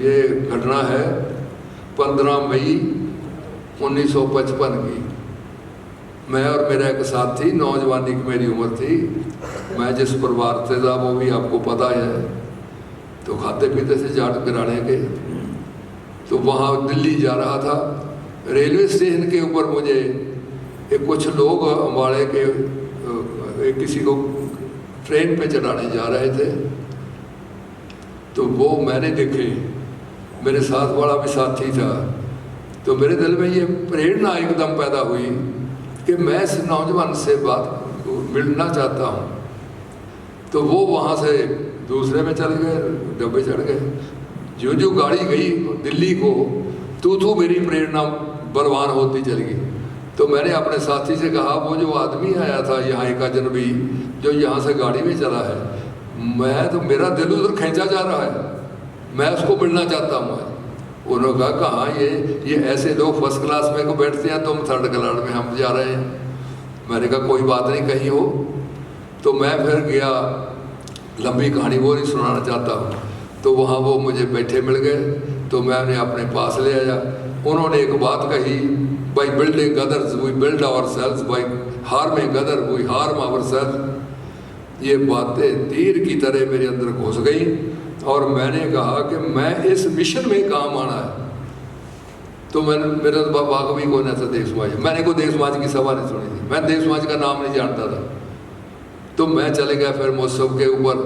ये घटना है 15 मई 1955 की। मैं और मेरा एक साथी, नौजवानी की मेरी उम्र थी, मैं जिस परिवार से था वो भी आपको पता है। तो खाते पीते से जाट गिराने के, तो वहाँ दिल्ली जा रहा था। रेलवे स्टेशन के ऊपर मुझे कुछ लोग अम्बाड़े के किसी को ट्रेन पे चढ़ाने जा रहे थे। तो वो मैंने देखे, मेरे साथ वाला भी साथी था। तो मेरे दिल में ये प्रेरणा एकदम पैदा हुई कि मैं इस नौजवान से मिलना चाहता हूँ। तो वो वहाँ से दूसरे में चल गए, डब्बे चढ़ गए। जो गाड़ी गई दिल्ली को, तू मेरी प्रेरणा बलवान होती चली गई। तो मैंने अपने साथी से कहा, वो जो आदमी आया था यहाँ एक अजनबी जो यहाँ से गाड़ी में चला है, मैं तो मेरा दिल उधर खींचा जा रहा है, मैं उसको मिलना चाहता हूँ आज। उन्होंने कहा कहाँ ये ऐसे लोग फर्स्ट क्लास में को बैठते हैं, तुम थर्ड क्लास में हम जा रहे हैं। मैंने कहा कोई बात नहीं, कहीं हो। तो मैं फिर गया, लंबी कहानी वो नहीं सुनाना चाहता हूँ। तो वहाँ वो मुझे बैठे मिल गए, तो मैं उन्हें अपने पास ले आया। उन्होंने एक बात कही, by building others we build our selves, by harming other we harm our selves. ये बातें तीर की तरह मेरे अंदर घुस गई और मैंने कहा कि मैं इस मिशन में काम आना है। तो मेरा वाकई कौन ऐसा देव समाज, मैंने कोई देव समाज की सभा नहीं सुनी थी, मैं देव समाज का नाम नहीं जानता था। तो मैं चले गया फिर महोत्सव के ऊपर,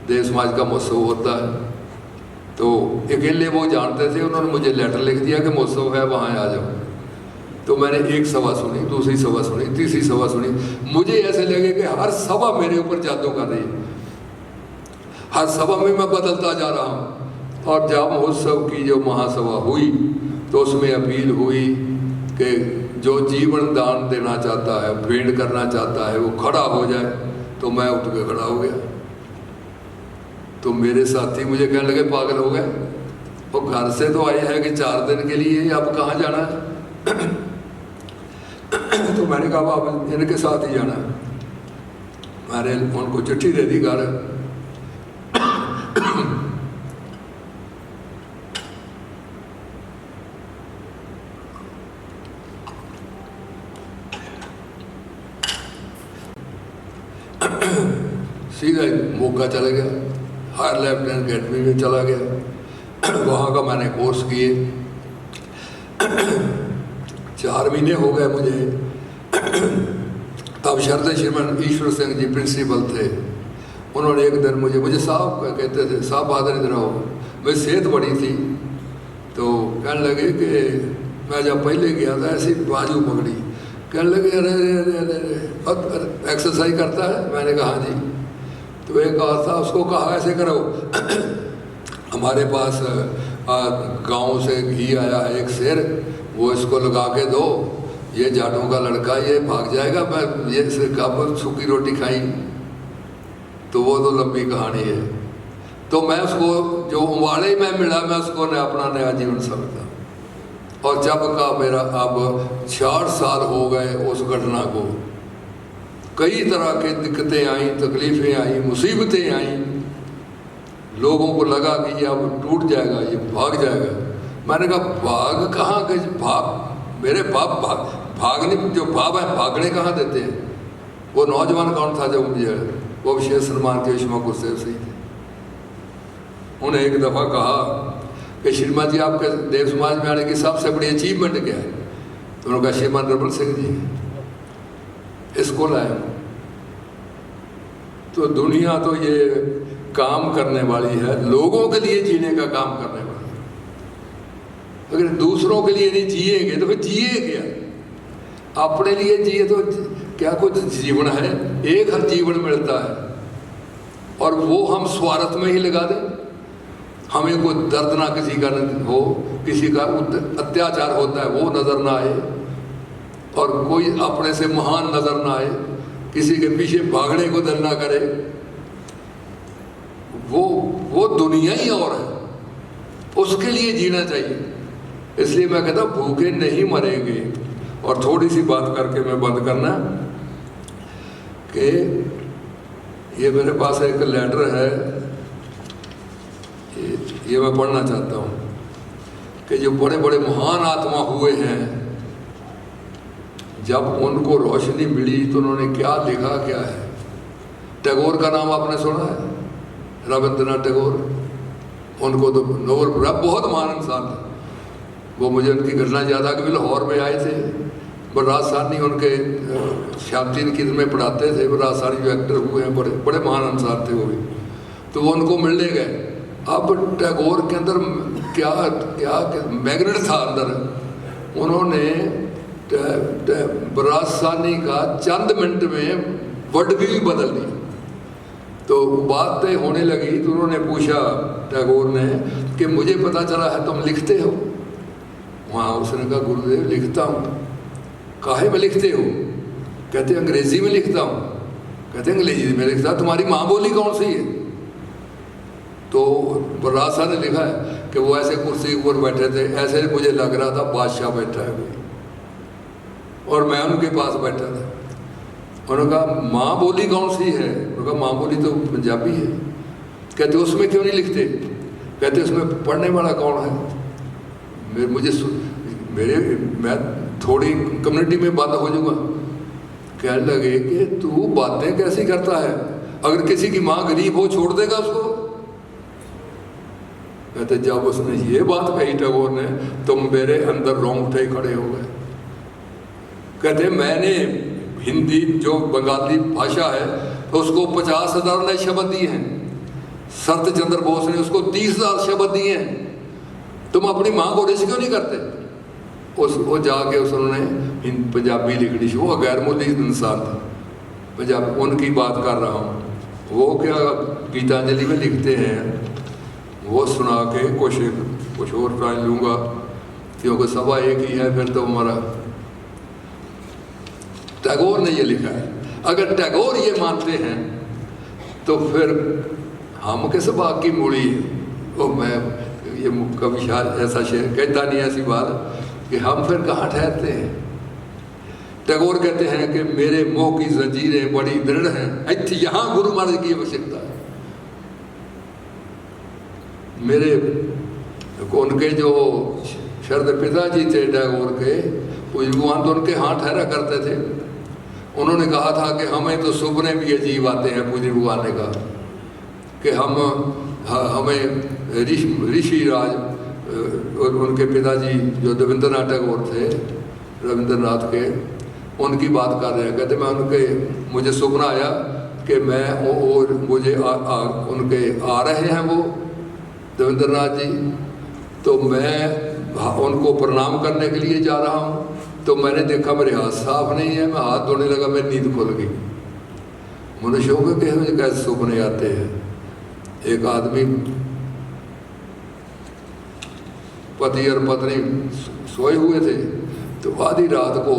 देव समाज का महोत्सव होता है। तो अकेले वो जानते थे, उन्होंने मुझे लेटर लिख दिया कि महोत्सव है, वहाँ आ जाओ। तो मैंने एक सभा सुनी, दूसरी सभा सुनी, तीसरी सभा सुनी। मुझे ऐसे लगे कि हर सभा मेरे ऊपर जादू कर रही है, हर सभा में मैं बदलता जा रहा हूँ। और जब महोत्सव की जो महासभा हुई तो उसमें अपील हुई कि जो जीवन दान देना चाहता है, भेंट करना चाहता है, वो खड़ा हो जाए। तो मैं उठ के खड़ा हो गया। तो मेरे साथी मुझे कहने लगे पागल हो गए, वो घर से तो आए हैं कि 4 दिन के लिए, अब कहाँ जाना है? तो मैंने कहा अब इनके साथ ही जाना है। मैंने उनको चिट्ठी दे दी घर। सीधा मोगा चला गया, हायर लेफ्टिनेंट अकेडमी में चला गया। वहाँ का मैंने कोर्स किए। 4 महीने हो गए मुझे। तब शरद श्रीमान ईश्वर सिंह जी प्रिंसिपल थे। उन्होंने एक दिन मुझे साहब कहते थे, साहब बहादुर इधर आओ। मेरी सेहत बड़ी थी, तो कहने लगे कि मैं जब पहले गया था ऐसी बाजू पकड़ी। कहने लगे अरे अरे अरे अरे एक्सरसाइज करता है? मैंने कहा हाँ जी। तो एक कहा था, उसको कहा ऐसे करो, हमारे पास गांव से घी आया है एक सेर, वो इसको लगा के दो, ये जाटों का लड़का ये भाग जाएगा। मैं ये कब सूखी रोटी खाई, तो वो तो लंबी कहानी है। तो मैं उसको जो उबाले में मिला, मैं उसको ने अपना नया जीवन समझा। और जब का मेरा अब 4 साल हो गए उस घटना को, कई तरह की दिक्कतें आई, तकलीफ़ें आई, मुसीबतें आई। लोगों को लगा कि ये अब टूट जाएगा, ये भाग जाएगा। मैंने कहा भाग कहाँ गए? भाग मेरे बाप भागने जो बाप है भागने कहाँ देते हैं? वो नौजवान कौन था जो मुझे वो विशेष सम्मान के विष्मा गुरसेव सिंह थे। उन्हें एक दफ़ा कहा कि श्रीमान जी आपके देव समाज में आने की सबसे बड़ी अचीवमेंट क्या है? तो उन्होंने कहा श्रीमान रमन सिंह जी इसको लाए। तो दुनिया तो ये काम करने वाली है, लोगों के लिए जीने का काम करने वाली है। अगर दूसरों के लिए नहीं जिएंगे तो फिर जिए क्या? अपने लिए जिए तो क्या कुछ जीवन है? एक हर जीवन मिलता है और वो हम स्वार्थ में ही लगा दें। हमें कोई दर्द ना किसी का हो, किसी का अत्याचार होता है वो नजर ना आए, और कोई अपने से महान नजर ना आए, किसी के पीछे भागने को दिल ना करे। वो दुनिया ही और है, उसके लिए जीना चाहिए। इसलिए मैं कहता भूखे नहीं मरेंगे। और थोड़ी सी बात करके मैं बंद करना कि ये मेरे पास एक लेटर है, ये मैं पढ़ना चाहता हूँ कि जो बड़े बड़े महान आत्मा हुए हैं, जब उनको रोशनी मिली तो उन्होंने क्या लिखा क्या है। टैगोर का नाम आपने सुना है? रविंद्रनाथ टैगोर, उनको तो नोबेल प्राइज, बहुत महान इंसान थे वो। मुझे उनकी घटना याद आ कि लाहौर में आए थे। बलराज साहनी उनके शांति निकेतन में पढ़ाते थे। बलराज साहनी जो एक्टर हुए हैं, बड़े बड़े महान इंसान थे वो भी। तो वो उनको मिलने गए। अब टैगोर के अंदर क्या क्या मैग्नेट था अंदर। उन्होंने बलराज साहनी का चंद मिनट में वर्ड भी बदल दी। तो बात तय होने लगी तो उन्होंने पूछा टैगोर ने कि मुझे पता चला है तुम लिखते हो। वहाँ उसने कहा गुरुदेव लिखता हूँ। काहे में लिखते हो? कहते अंग्रेजी में लिखता हूँ। कहते अंग्रेजी में लिखता, तुम्हारी माँ बोली कौन सी है? तो बलराज साहब ने लिखा है कि वो ऐसे कुर्सी ऊपर बैठे थे, ऐसे मुझे लग रहा था बादशाह बैठा है कोई, और मैं उनके पास बैठा था। उन्होंने कहा माँ बोली कौन सी है? उन्होंने कहा माँ बोली तो पंजाबी है। कहते उसमें क्यों नहीं लिखते? कहते उसमें पढ़ने वाला कौन है? मैं थोड़ी कम्युनिटी में बंद हो जाऊंगा। कहने लगे कि तू बातें कैसी करता है? अगर किसी की माँ गरीब हो छोड़ देगा उसको? कहते जब उसने ये बात कही टैगोर ने तो मेरे अंदर रोंगटे खड़े हो गए। कहते मैंने हिंदी जो बंगाली भाषा है तो उसको 50,000 नए शब्द दिए हैं। शरत चंद्र बोस ने उसको 30,000 शब्द दिए हैं। तुम अपनी माँ को रिस्क क्यों नहीं करते? वो जाके उन्होंने पंजाबी लिखनी शुरू। वो गैर मूल्य इंसान था, पंजाब उनकी बात कर रहा हूँ। वो क्या गीतांजलि में लिखते हैं, वो सुना के कुछ और टाइम लूँगा क्योंकि सभा एक ही है। फिर तो हमारा टैगोर ने ये लिखा है। अगर टैगोर ये मानते हैं तो फिर हम किस बाग की मूली है? वो मैं ये कभी शायद ऐसा शेर कहता नहीं, ऐसी बात कि हम फिर कहाँ ठहरते हैं। टैगोर कहते हैं कि मेरे मोह की जंजीरें बड़ी दृढ़ हैं, यहाँ गुरु महाराज की आवश्यकता है। मेरे उनके जो शरद पिताजी थे टैगोर के, वो युवान तो उनके हाथ ठहरा करते थे। उन्होंने कहा था कि हमें तो सपने भी अजीब आते हैं, पूज्य भगवान ने कहा कि हमें ऋषि राज और उनके पिताजी जो रविंद्रनाथ टैगोर थे, रविंद्रनाथ के, उनकी बात कर रहे हैं। कहते मुझे सपना आया कि मैं और मुझे उनके आ रहे हैं वो रविंद्रनाथ जी, तो मैं उनको प्रणाम करने के लिए जा रहा हूँ। तो मैंने देखा मेरे हाथ साफ नहीं है, मैं हाथ धोने लगा, मेरी नींद खुल गई। मनुष्यों के मुझे कैसे सपने आते हैं। एक आदमी पति और पत्नी सोए हुए थे, तो आधी रात को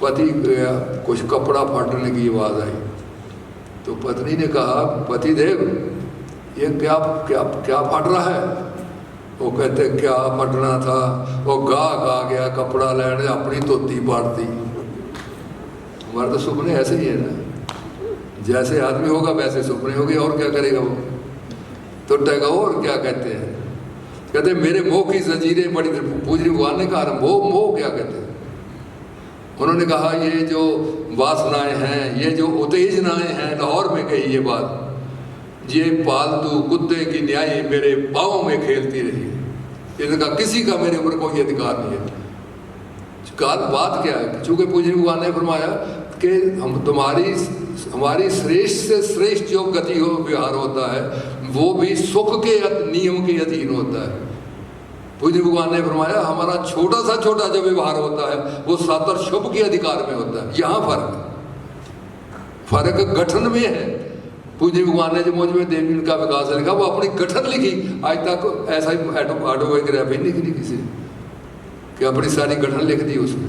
पति गया, कुछ कपड़ा फाटने की आवाज़ आई। तो पत्नी ने कहा, पति देव ये क्या क्या क्या फाट रहा है? वो कहते क्या फटना था, वो गा गया कपड़ा लेने, अपनी धोती फाड़ती। हमारे तो सपने ऐसे ही है ना, जैसे आदमी होगा वैसे सपने होंगे, और क्या करेगा वो। तो टैगोर क्या कहते हैं? कहते मेरे मोह की जंजीरें बड़ी, पूज्य भगवान ने कहा मोह क्या कहते हैं? उन्होंने कहा ये जो वासनाएं हैं, ये जो उत्तेजनाएं हैं, लाहौर में कही ये बात, ये पालतू कुत्ते की न्याय मेरे पाँव में खेलती रही। इनका किसी का मेरे ऊपर कोई अधिकार नहीं है। बात क्या है? चूंकि पूज्य भगवान ने फरमाया कि हमारी श्रेष्ठ से श्रेष्ठ जो गति हो व्यवहार होता है, वो भी सुख के नियम के अधीन होता है। पूज्य भगवान ने फरमाया हमारा छोटा सा छोटा जो व्यवहार होता है वो सातर शुभ के अधिकार में होता है। यहाँ फर्क गठन में है। पूज्य भगवान ने जो मुझ में देवी का विकास लिखा, वो अपनी गठन लिखी। आज तक ऐसा ही ऑटोबायोग्राफी नहीं लिखी किसी कि अपनी सारी गठन लिख दी उसने।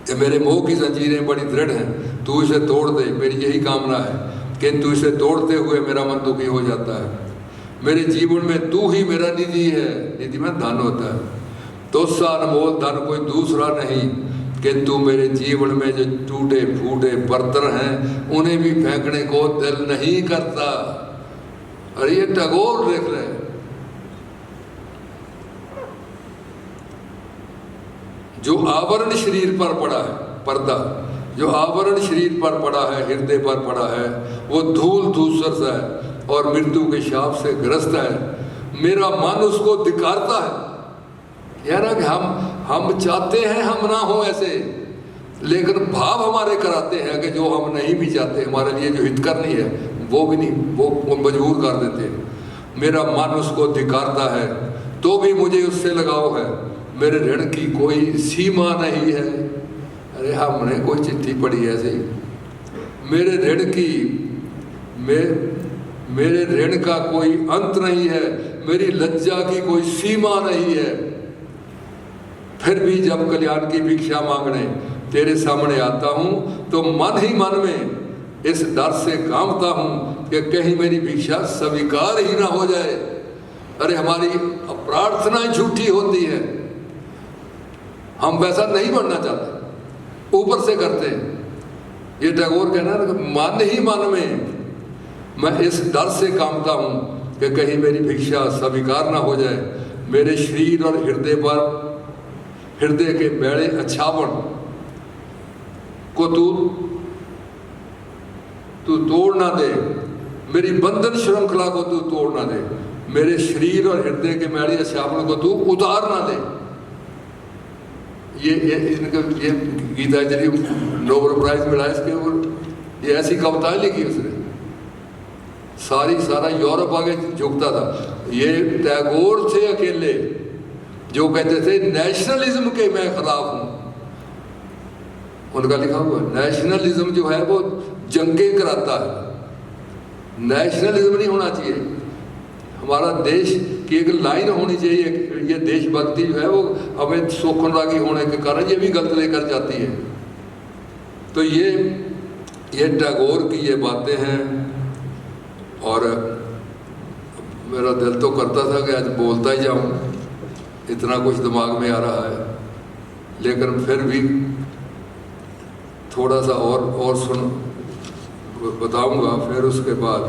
ये मेरे मोह की जंजीरें बड़ी दृढ़ हैं, तू इसे तोड़ दे, मेरी यही कामना है। किंतु इसे तोड़ते हुए मेरा मन दुखी हो जाता है। मेरे जीवन में तू ही मेरा निधि है। निधि में धन होता है। तो सा अनमोल धन कोई दूसरा नहीं, किंतु मेरे जीवन में जो टूटे फूटे बर्तन हैं उन्हें भी फेंकने को दिल नहीं करता। अरे ये टैगोर देख रहे हैं। जो आवरण शरीर पर पड़ा है, पर्दा जो आवरण शरीर पर पड़ा है, हृदय पर पड़ा है, वो धूल धूसर सा है और मृत्यु के शाप से ग्रस्त है। मेरा मन उसको धिक्कारता है। यार कि हम चाहते हैं हम ना हो ऐसे, लेकिन भाव हमारे कराते हैं कि जो हम नहीं भी चाहते, हमारे लिए जो हित करनी है वो भी नहीं, वो मजबूर कर देते हैं। मेरा मन उसको धिक्कारता है, तो भी मुझे उससे लगाव है। मेरे ऋण की कोई सीमा नहीं है। अरे हमने कोई चिट्ठी पढ़ी ऐसे ही, मेरे ऋण की मेरे ऋण का कोई अंत नहीं है, मेरी लज्जा की कोई सीमा नहीं है। फिर भी जब कल्याण की भिक्षा मांगने तेरे सामने आता हूँ तो मन ही मन में इस डर से कांपता हूँ कि कहीं मेरी भिक्षा स्वीकार ही ना हो जाए। अरे हमारी प्रार्थना झूठी होती है, हम वैसा नहीं बनना चाहते, ऊपर से करते हैं। ये टैगोर कहना है कि मन ही मन में मैं इस डर से कांपता हूँ कि कहीं मेरी भिक्षा स्वीकार ना हो जाए। मेरे शरीर और हृदय के बेड़े अच्छावन को तू तोड़ ना दे, मेरी बंधन श्रृंखला को तू तोड़ ना दे, मेरे शरीर और हृदय के मैले अच्छावन को तू उतार ना दे। ये गीतांजलि नोबेल प्राइज मिला इसके ऊपर। ये ऐसी कविताएं लिखी उसने, सारा यूरोप आगे झुकता था। ये टैगोर थे अकेले जो कहते थे नेशनलिज्म के मैं खिलाफ हूं। उनका लिखा हुआ नेशनलिज्म जो है वो जंगें कराता है। नेशनलिज्म नहीं होना चाहिए। हमारा देश की एक लाइन होनी चाहिए। ये देशभक्ति जो है वो हमें शोखनरागी होने के कारण ये भी गलत लेकर जाती है। तो ये टैगोर की ये बातें हैं। और मेरा दिल तो करता था कि आज बोलता ही जाऊं, इतना कुछ दिमाग में आ रहा है, लेकिन फिर भी थोड़ा सा और सुन बताऊंगा, फिर उसके बाद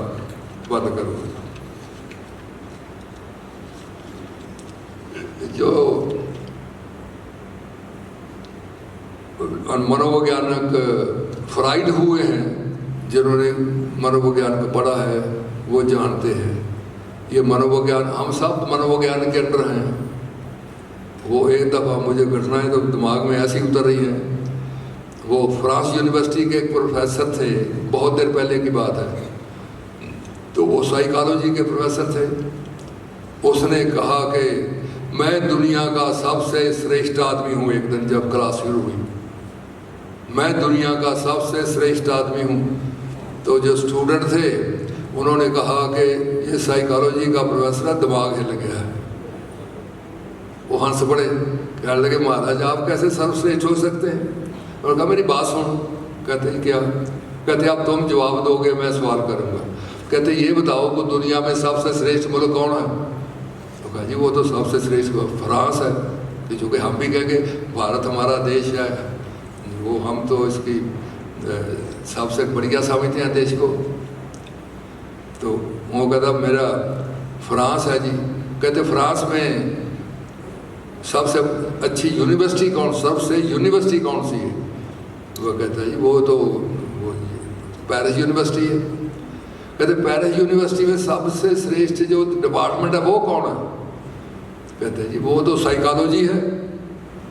बंद करूंगा। जो मनोवैज्ञानिक फ्राइड हुए हैं, जिन्होंने मनोविज्ञान को पढ़ा है, वो जानते हैं ये मनोविज्ञान, हम सब मनोविज्ञान के अंडर हैं। वो एक दफ़ा मुझे घटनाएं तो दिमाग में ऐसी उतर रही हैं। वो फ्रांस यूनिवर्सिटी के एक प्रोफेसर थे, बहुत देर पहले की बात है, तो वो साइकोलॉजी के प्रोफेसर थे। उसने कहा कि मैं दुनिया का सबसे श्रेष्ठ आदमी हूँ। एक दिन जब क्लास शुरू हुई, मैं दुनिया का सबसे श्रेष्ठ आदमी हूँ, तो जो स्टूडेंट थे उन्होंने कहा कि ये साइकोलॉजी का प्रोफेसर दिमाग हिल गया है। वो हंस पड़े, कहने लगे महाराज आप कैसे सर्वश्रेष्ठ हो सकते हैं। और कहा मेरी बात सुनो। कहते हैं क्या? कहते अब तुम जवाब दोगे, मैं सवाल करूँगा। कहते ये बताओ कि दुनिया में सबसे श्रेष्ठ मुल्क कौन है? तो कहा जी वो तो सबसे श्रेष्ठ फ्रांस है। तो चूँकि हम भी कहेंगे भारत हमारा देश है, वो हम तो इसकी सबसे बढ़िया समझते हैं देश को। तो वो कहता मेरा फ्रांस है जी। कहते फ्रांस में सबसे अच्छी यूनिवर्सिटी कौन, सबसे यूनिवर्सिटी कौन सी है? वो कहता है जी वो तो पेरिस यूनिवर्सिटी है। कहते पेरिस यूनिवर्सिटी में सबसे श्रेष्ठ जो डिपार्टमेंट है वो कौन है? कहते हैं जी वो तो साइकोलॉजी है,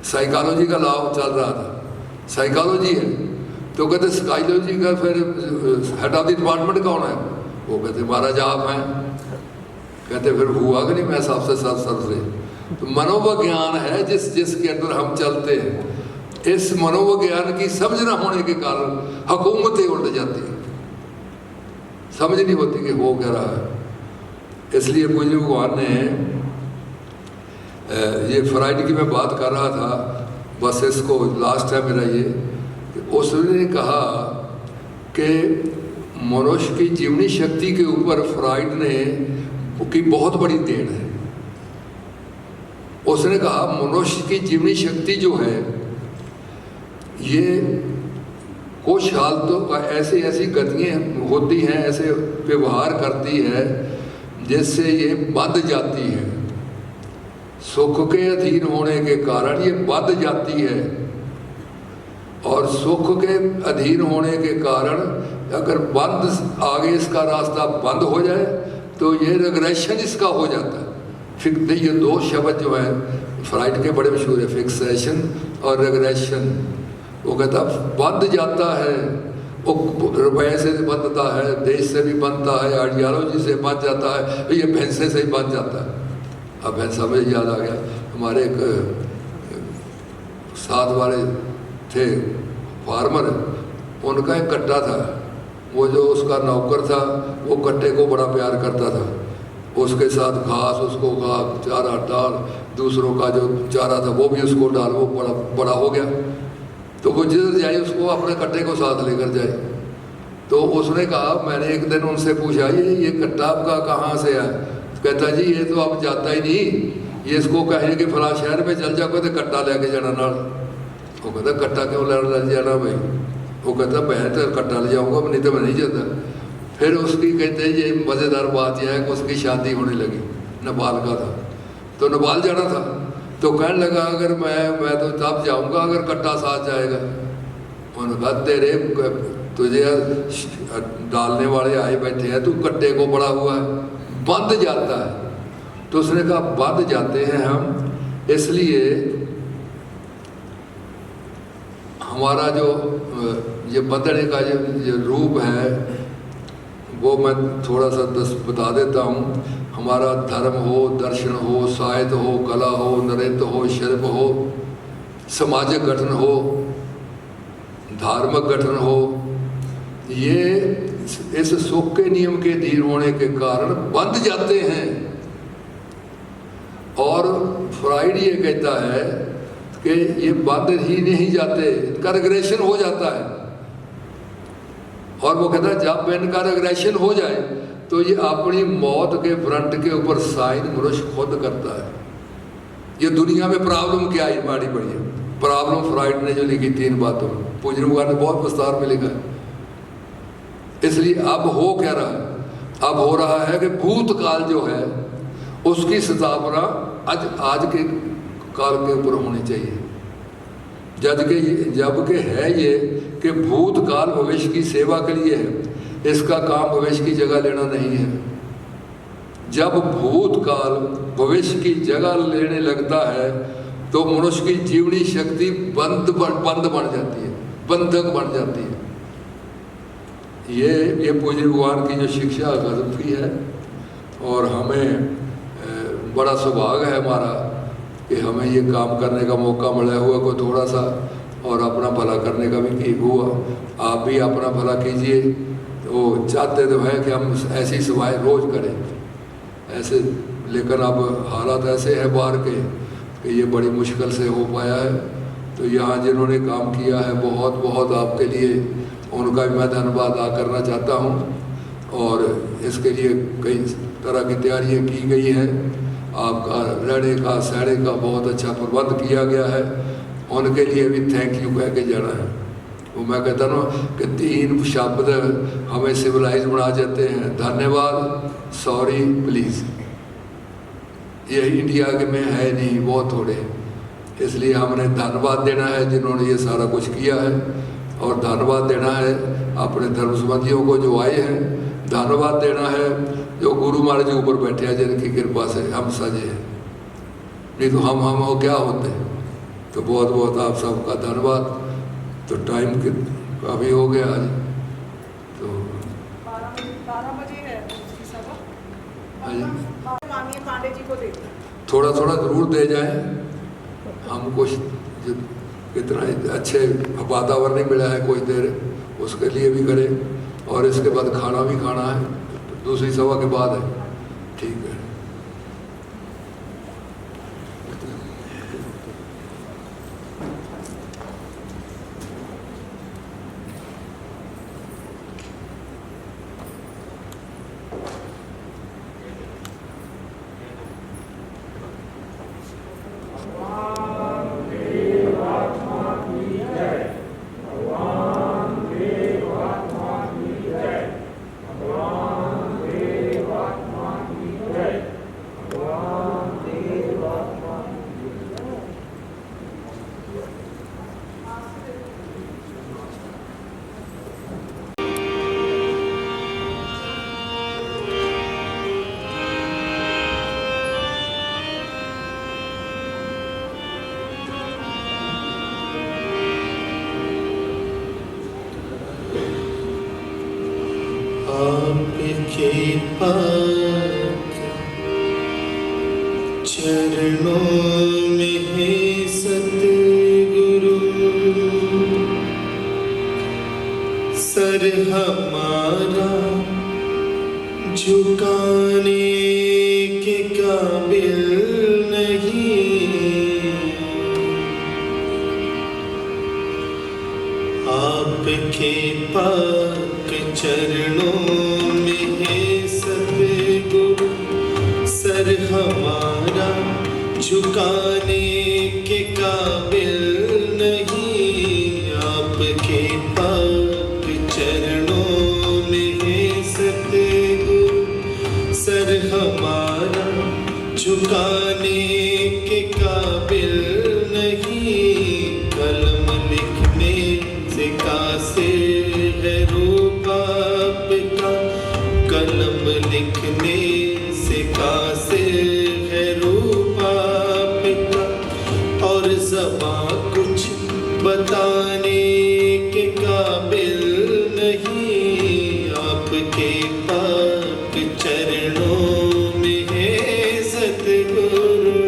साइकोलॉजी का लॉ चल रहा था, साइकोलॉजी है। तो कहते साइकोलॉजी का फिर हेड ऑफ द डिपार्टमेंट कौन है? वो कहते महाराज आप हैं। कहते फिर हुआ कि नहीं मैं सबसे सर्वश्रेष्ठ। तो मनोविज्ञान है जिसके अंदर हम चलते हैं। इस मनोविज्ञान की समझ न होने के कारण हुकूमतें उल्ट जाती हैं, समझ नहीं होती कि हो क्या रहा है। इसलिए पूज्य भगवान ने ये फ्राइड की मैं बात कर रहा था, बस इसको लास्ट है मेरा ये, उसने कहा कि मनुष्य की जीवनी शक्ति के ऊपर फ्राइड ने की बहुत बड़ी देन है। उसने कहा मनुष्य की जीवनी शक्ति जो है ये कुछ हाल तो ऐसी गतियाँ होती हैं, ऐसे व्यवहार करती है जिससे ये बंध जाती है। सुख के अधीन होने के कारण ये बंध जाती है, और सुख के अधीन होने के कारण अगर बंद आगे इसका रास्ता बंद हो जाए तो ये रिग्रेशन इसका हो जाता है। फिर ये दो शब्द जो है फ्राइड के बड़े मशहूर है, फिक्सेशन और रिग्रेशन। वो कहता बंध जाता है, वो रुपये से बनता है, देश से भी बनता है, आइडियालॉजी से बन जाता है, ये भैंसे से ही बन जाता है। अब भैंसा में याद आ गया, हमारे एक साथ वाले थे फार्मर, उनका एक कट्टा था। वो जो उसका नौकर था वो कट्टे को बड़ा प्यार करता था, उसके साथ घास उसको घास चारा डाल, दूसरों का जो चारा था वो भी उसको डाल, वो बड़ा हो गया। तो वो जिधर जाए उसको अपने कट्टे को साथ लेकर जाए। तो उसने कहा, मैंने एक दिन उनसे पूछा ये कट्टा आपका कहाँ से है? कहता जी ये तो अब जाता ही नहीं, ये इसको कहे कि फला शहर में चल जाओ, कहते कट्टा लेके जाना नाल। वो कहता कट्टा क्यों ले जाना भाई? वो कहता मैं तो कट्टा ले जाऊँगा, नहीं तो मैं नहीं जाता। फिर उसकी कहते ये मज़ेदार बात यह है कि उसकी शादी होने लगी, नेपाल का था, तो नेपाल जाना था। तो कहने लगा अगर मैं तो तब जाऊँगा अगर कट्टा साथ जाएगा। उन्होंने कहा तेरे तुझे डालने वाले आए बैठे हैं, तू कट्टे को बड़ा हुआ है, बंध जाता है। तो उसने कहा बंध जाते हैं हम, इसलिए हमारा जो ये बंधने का जो रूप है वो मैं थोड़ा सा बता देता हूँ। हमारा धर्म हो, दर्शन हो, साहित्य हो, कला हो, नृत्य हो, शिल्प हो, सामाजिक गठन हो, धार्मिक गठन हो, ये इस सुख के नियम के अधीन होने के कारण बंध जाते हैं। और फ्राइड ये कहता है कि ये बंद ही नहीं जाते, इनका रिग्रेशन हो जाता है। और वो कहता है जब इनका एग्रेशन हो जाए तो ये अपनी मौत के फ्रंट के ऊपर साइन मनुष्य खुद करता है। ये दुनिया में प्रॉब्लम क्या है बड़ी बड़ी है प्रॉब्लम फ्राइड ने जो लिखी 3 बातों में, पूजन मुगार ने बहुत विस्तार में लिखा है। इसलिए अब हो क्या रहा है, अब हो रहा है कि भूतकाल जो है उसकी स्थापना आज के काल के ऊपर होनी चाहिए। जबकि है ये कि भूतकाल भविष्य की सेवा के लिए है, इसका काम भविष्य की जगह लेना नहीं है। जब भूतकाल भविष्य की जगह लेने लगता है तो मनुष्य की जीवनी शक्ति बंद बन जाती है, बंधक बन जाती है। ये पूज्य भगवान की जो शिक्षा गजब की है, और हमें बड़ा सौभाग्य है हमारा कि हमें ये काम करने का मौका मिला हुआ कोई थोड़ा सा, और अपना भला करने का भी हुआ। आप भी अपना भला कीजिए। तो चाहते तो है कि हम ऐसी सेवाएं रोज़ करें ऐसे, लेकिन अब हालात ऐसे हैं बाहर के कि ये बड़ी मुश्किल से हो पाया है। तो यहाँ जिन्होंने काम किया है बहुत बहुत आपके लिए उनका भी मैं धन्यवाद अदा करना चाहता हूँ। और इसके लिए कई तरह की तैयारियाँ की गई हैं, आपका रहने का सहने का बहुत अच्छा प्रबंध किया गया है, उनके लिए भी थैंक यू कह के जाना है। वो मैं कहता ना कि 3 शब्द हमें सिविलाइज बना जाते हैं, धन्यवाद, सॉरी, प्लीज़। ये इंडिया के में है नहीं, बहुत थोड़े, इसलिए हमने धन्यवाद देना है जिन्होंने ये सारा कुछ किया है, और धन्यवाद देना है अपने धर्म संबंधियों को जो आए हैं, धन्यवाद देना है जो गुरु महाराज जी ऊपर बैठे हैं जिनकी कृपा से हम सजे हैं, नहीं तो हम हो क्या होते। तो बहुत बहुत आप सबका धन्यवाद। तो टाइम काफ़ी हो गया आज, तो 12 बजे है उसकी सभा। हाँ जी, माननीय पांडे जी को देते थोड़ा थोड़ा ज़रूर दे जाएं। हम कुछ इतना अच्छे वातावरण नहीं मिला है कुछ देर, उसके लिए भी करें, और इसके बाद खाना भी खाना है, दूसरी सभा के बाद है। ठीक है। आपके पाक चरणों में है सतगुरु, सर हमारा झुकाने के काबिल नहीं। आपके पाक चरणों में है सतगुरु, सर हमारा झुकाने के काबिल नहीं। आपके पाक चरणों में है सतगुरु, सर हमारा झुकाने के काबिल नहीं। कलम लिखने से कासिर है रूप आपका, कलम लिखने से कासिर है रूप आपका, और ज़बां कुछ बताने के काबिल नहीं। आपके पाक चरणों में है सतगुरु।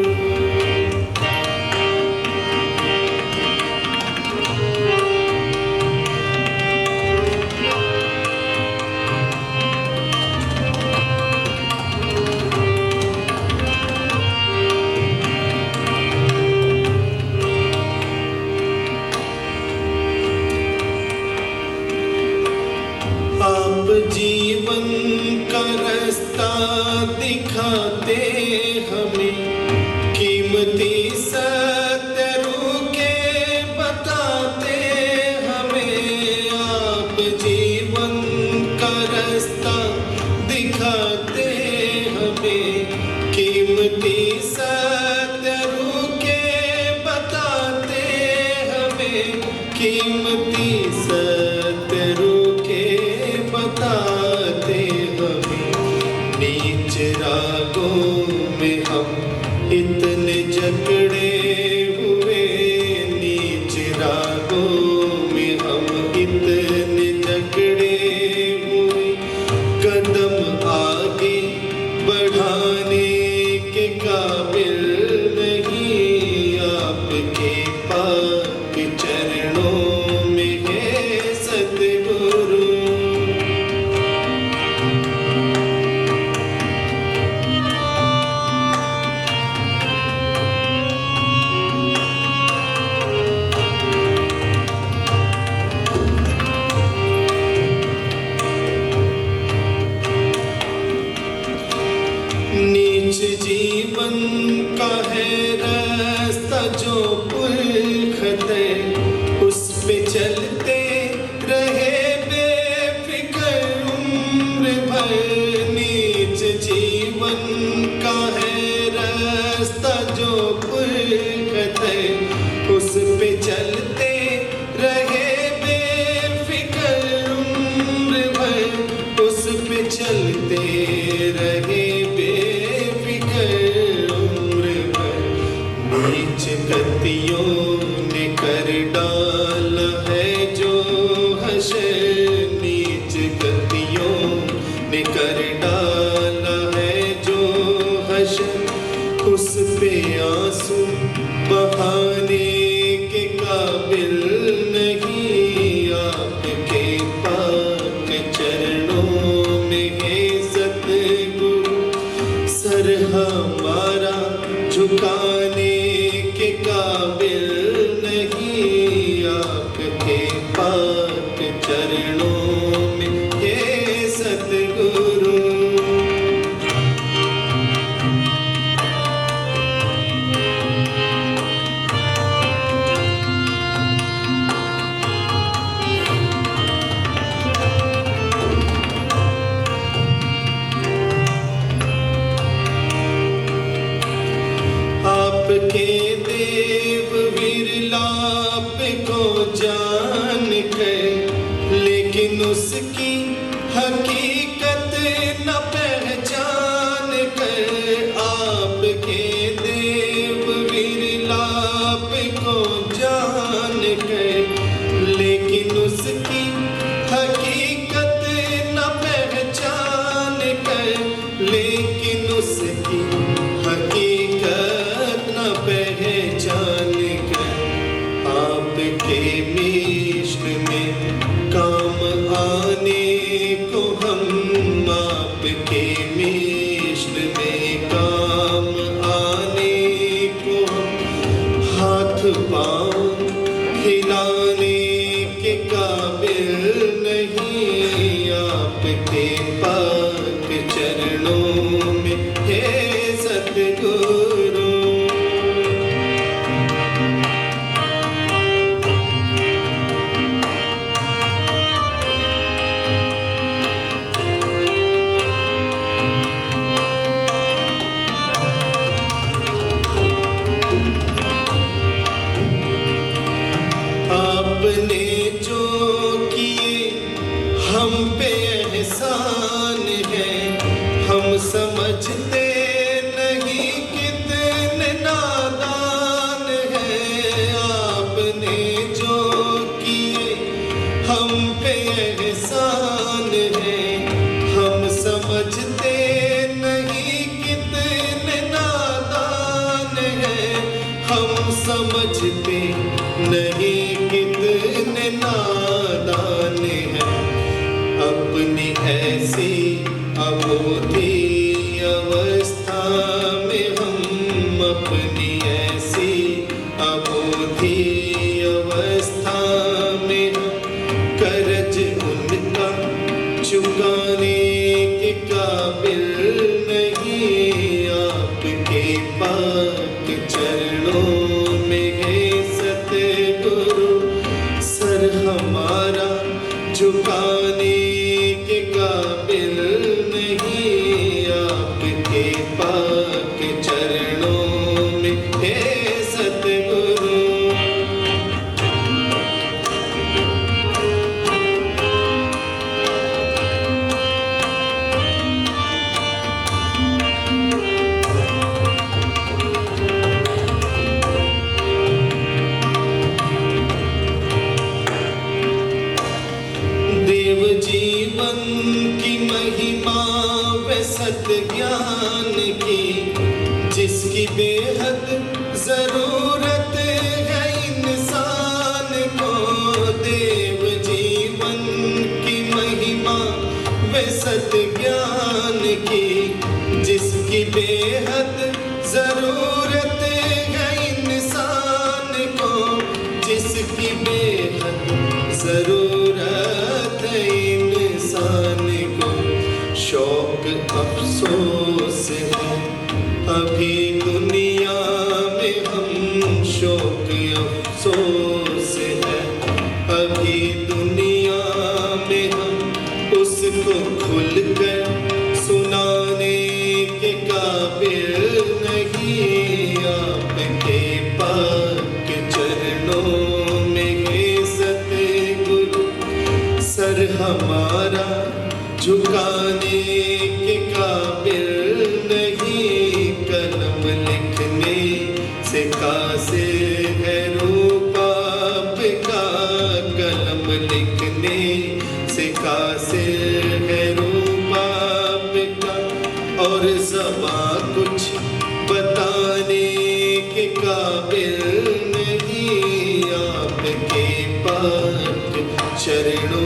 जीवन का रास्ता दिखाते हमें, कीमती सत्य रूके बताते हमें। आप जीवन का रास्ता दिखाते हमें, कीमती सत्य रूके बताते हमें, कीमती सत्य रूके बताते हमें। नीच रागों में हम इतने जकड़े हुए, नीच रागों में हम इतने जकड़े हुए, कदम आगे बढ़ाने के काबिल नहीं। आपके पाक चरणों में है सतगुरु। नीच जीवन का है रास्ता जो पुरखत है, उस पे चलते रहे बेफिक्र उम्र भर। नीच जीवन का है रास्ता जो पुरखत है, उस पे चलते रहे बेफिक्र उम्र भर, उस पे चलते रहे नीच गतियों ने कर डाला है जो हशर, नीच गतियों ने कर डाला है जो हशर, उस पे आंसू बहाने के काबिल नहीं। आपके पाक चरणों में है सतगुरु, सर हमारा झुकाने के काबिल नहीं। आपके पाक चरणों में है सतगुरु। आपके देव विरलाप को जान कर, लेकिन उसकी हकीकत न पहचान कर। आपके देव विरलाप को जान कर, लेकिन उसकी हकीकत न पहचान कर, लेकिन उसकी हकीकत न पहचान कर। आपके मिश्र में काम आने को हम, आपके मिश्र में काम आने को हम, हाथ पाँव हिलाने के काबिल नहीं। आपके पाक चरणों में है सतगुरु। आपने जो किए हम पे एहसान है, हम समझते नहीं कितने नादान है। आपने जो किए हम पे एहसान है, हम समझते नहीं कितने नादान है। हम समझते नहीं कितने नादान है। अपनी ऐसी अबोधी अवस्था में हम, अपनी ऐसी अबोधी अवस्था में हम, कर्ज उनका चुका झुकाने के काबिल नहीं, आपके पाक चरणों में है सतगुरु। सर हमारा झुकाने के काबिल नहीं, आपके पाक चरणों में है सतगुरु। देव जीवन की महिमा व सत ज्ञान की, जिसकी बेहद जरूरत है इंसान को। देव जीवन की महिमा व सत ज्ञान की, जिसकी बेहद जरूरत है इंसान को, जिसकी बेहद जरूरत है इंसान को। शौक अफसोस है अभी दुनिया में हम, शौक अफसोस है अभी दुनिया में हम। उसको खुलकर सुनाने के काबिल नहीं, आपके पाक चरणों में है सतगुरु। सर हमारा झुकाने के काबिल नहीं, कलम लिखने से कासिर है रूप आपका। कलम लिखने से कासिर है रूप आपका, और ज़बां कुछ बताने के काबिल नहीं, आपके पाक चरणों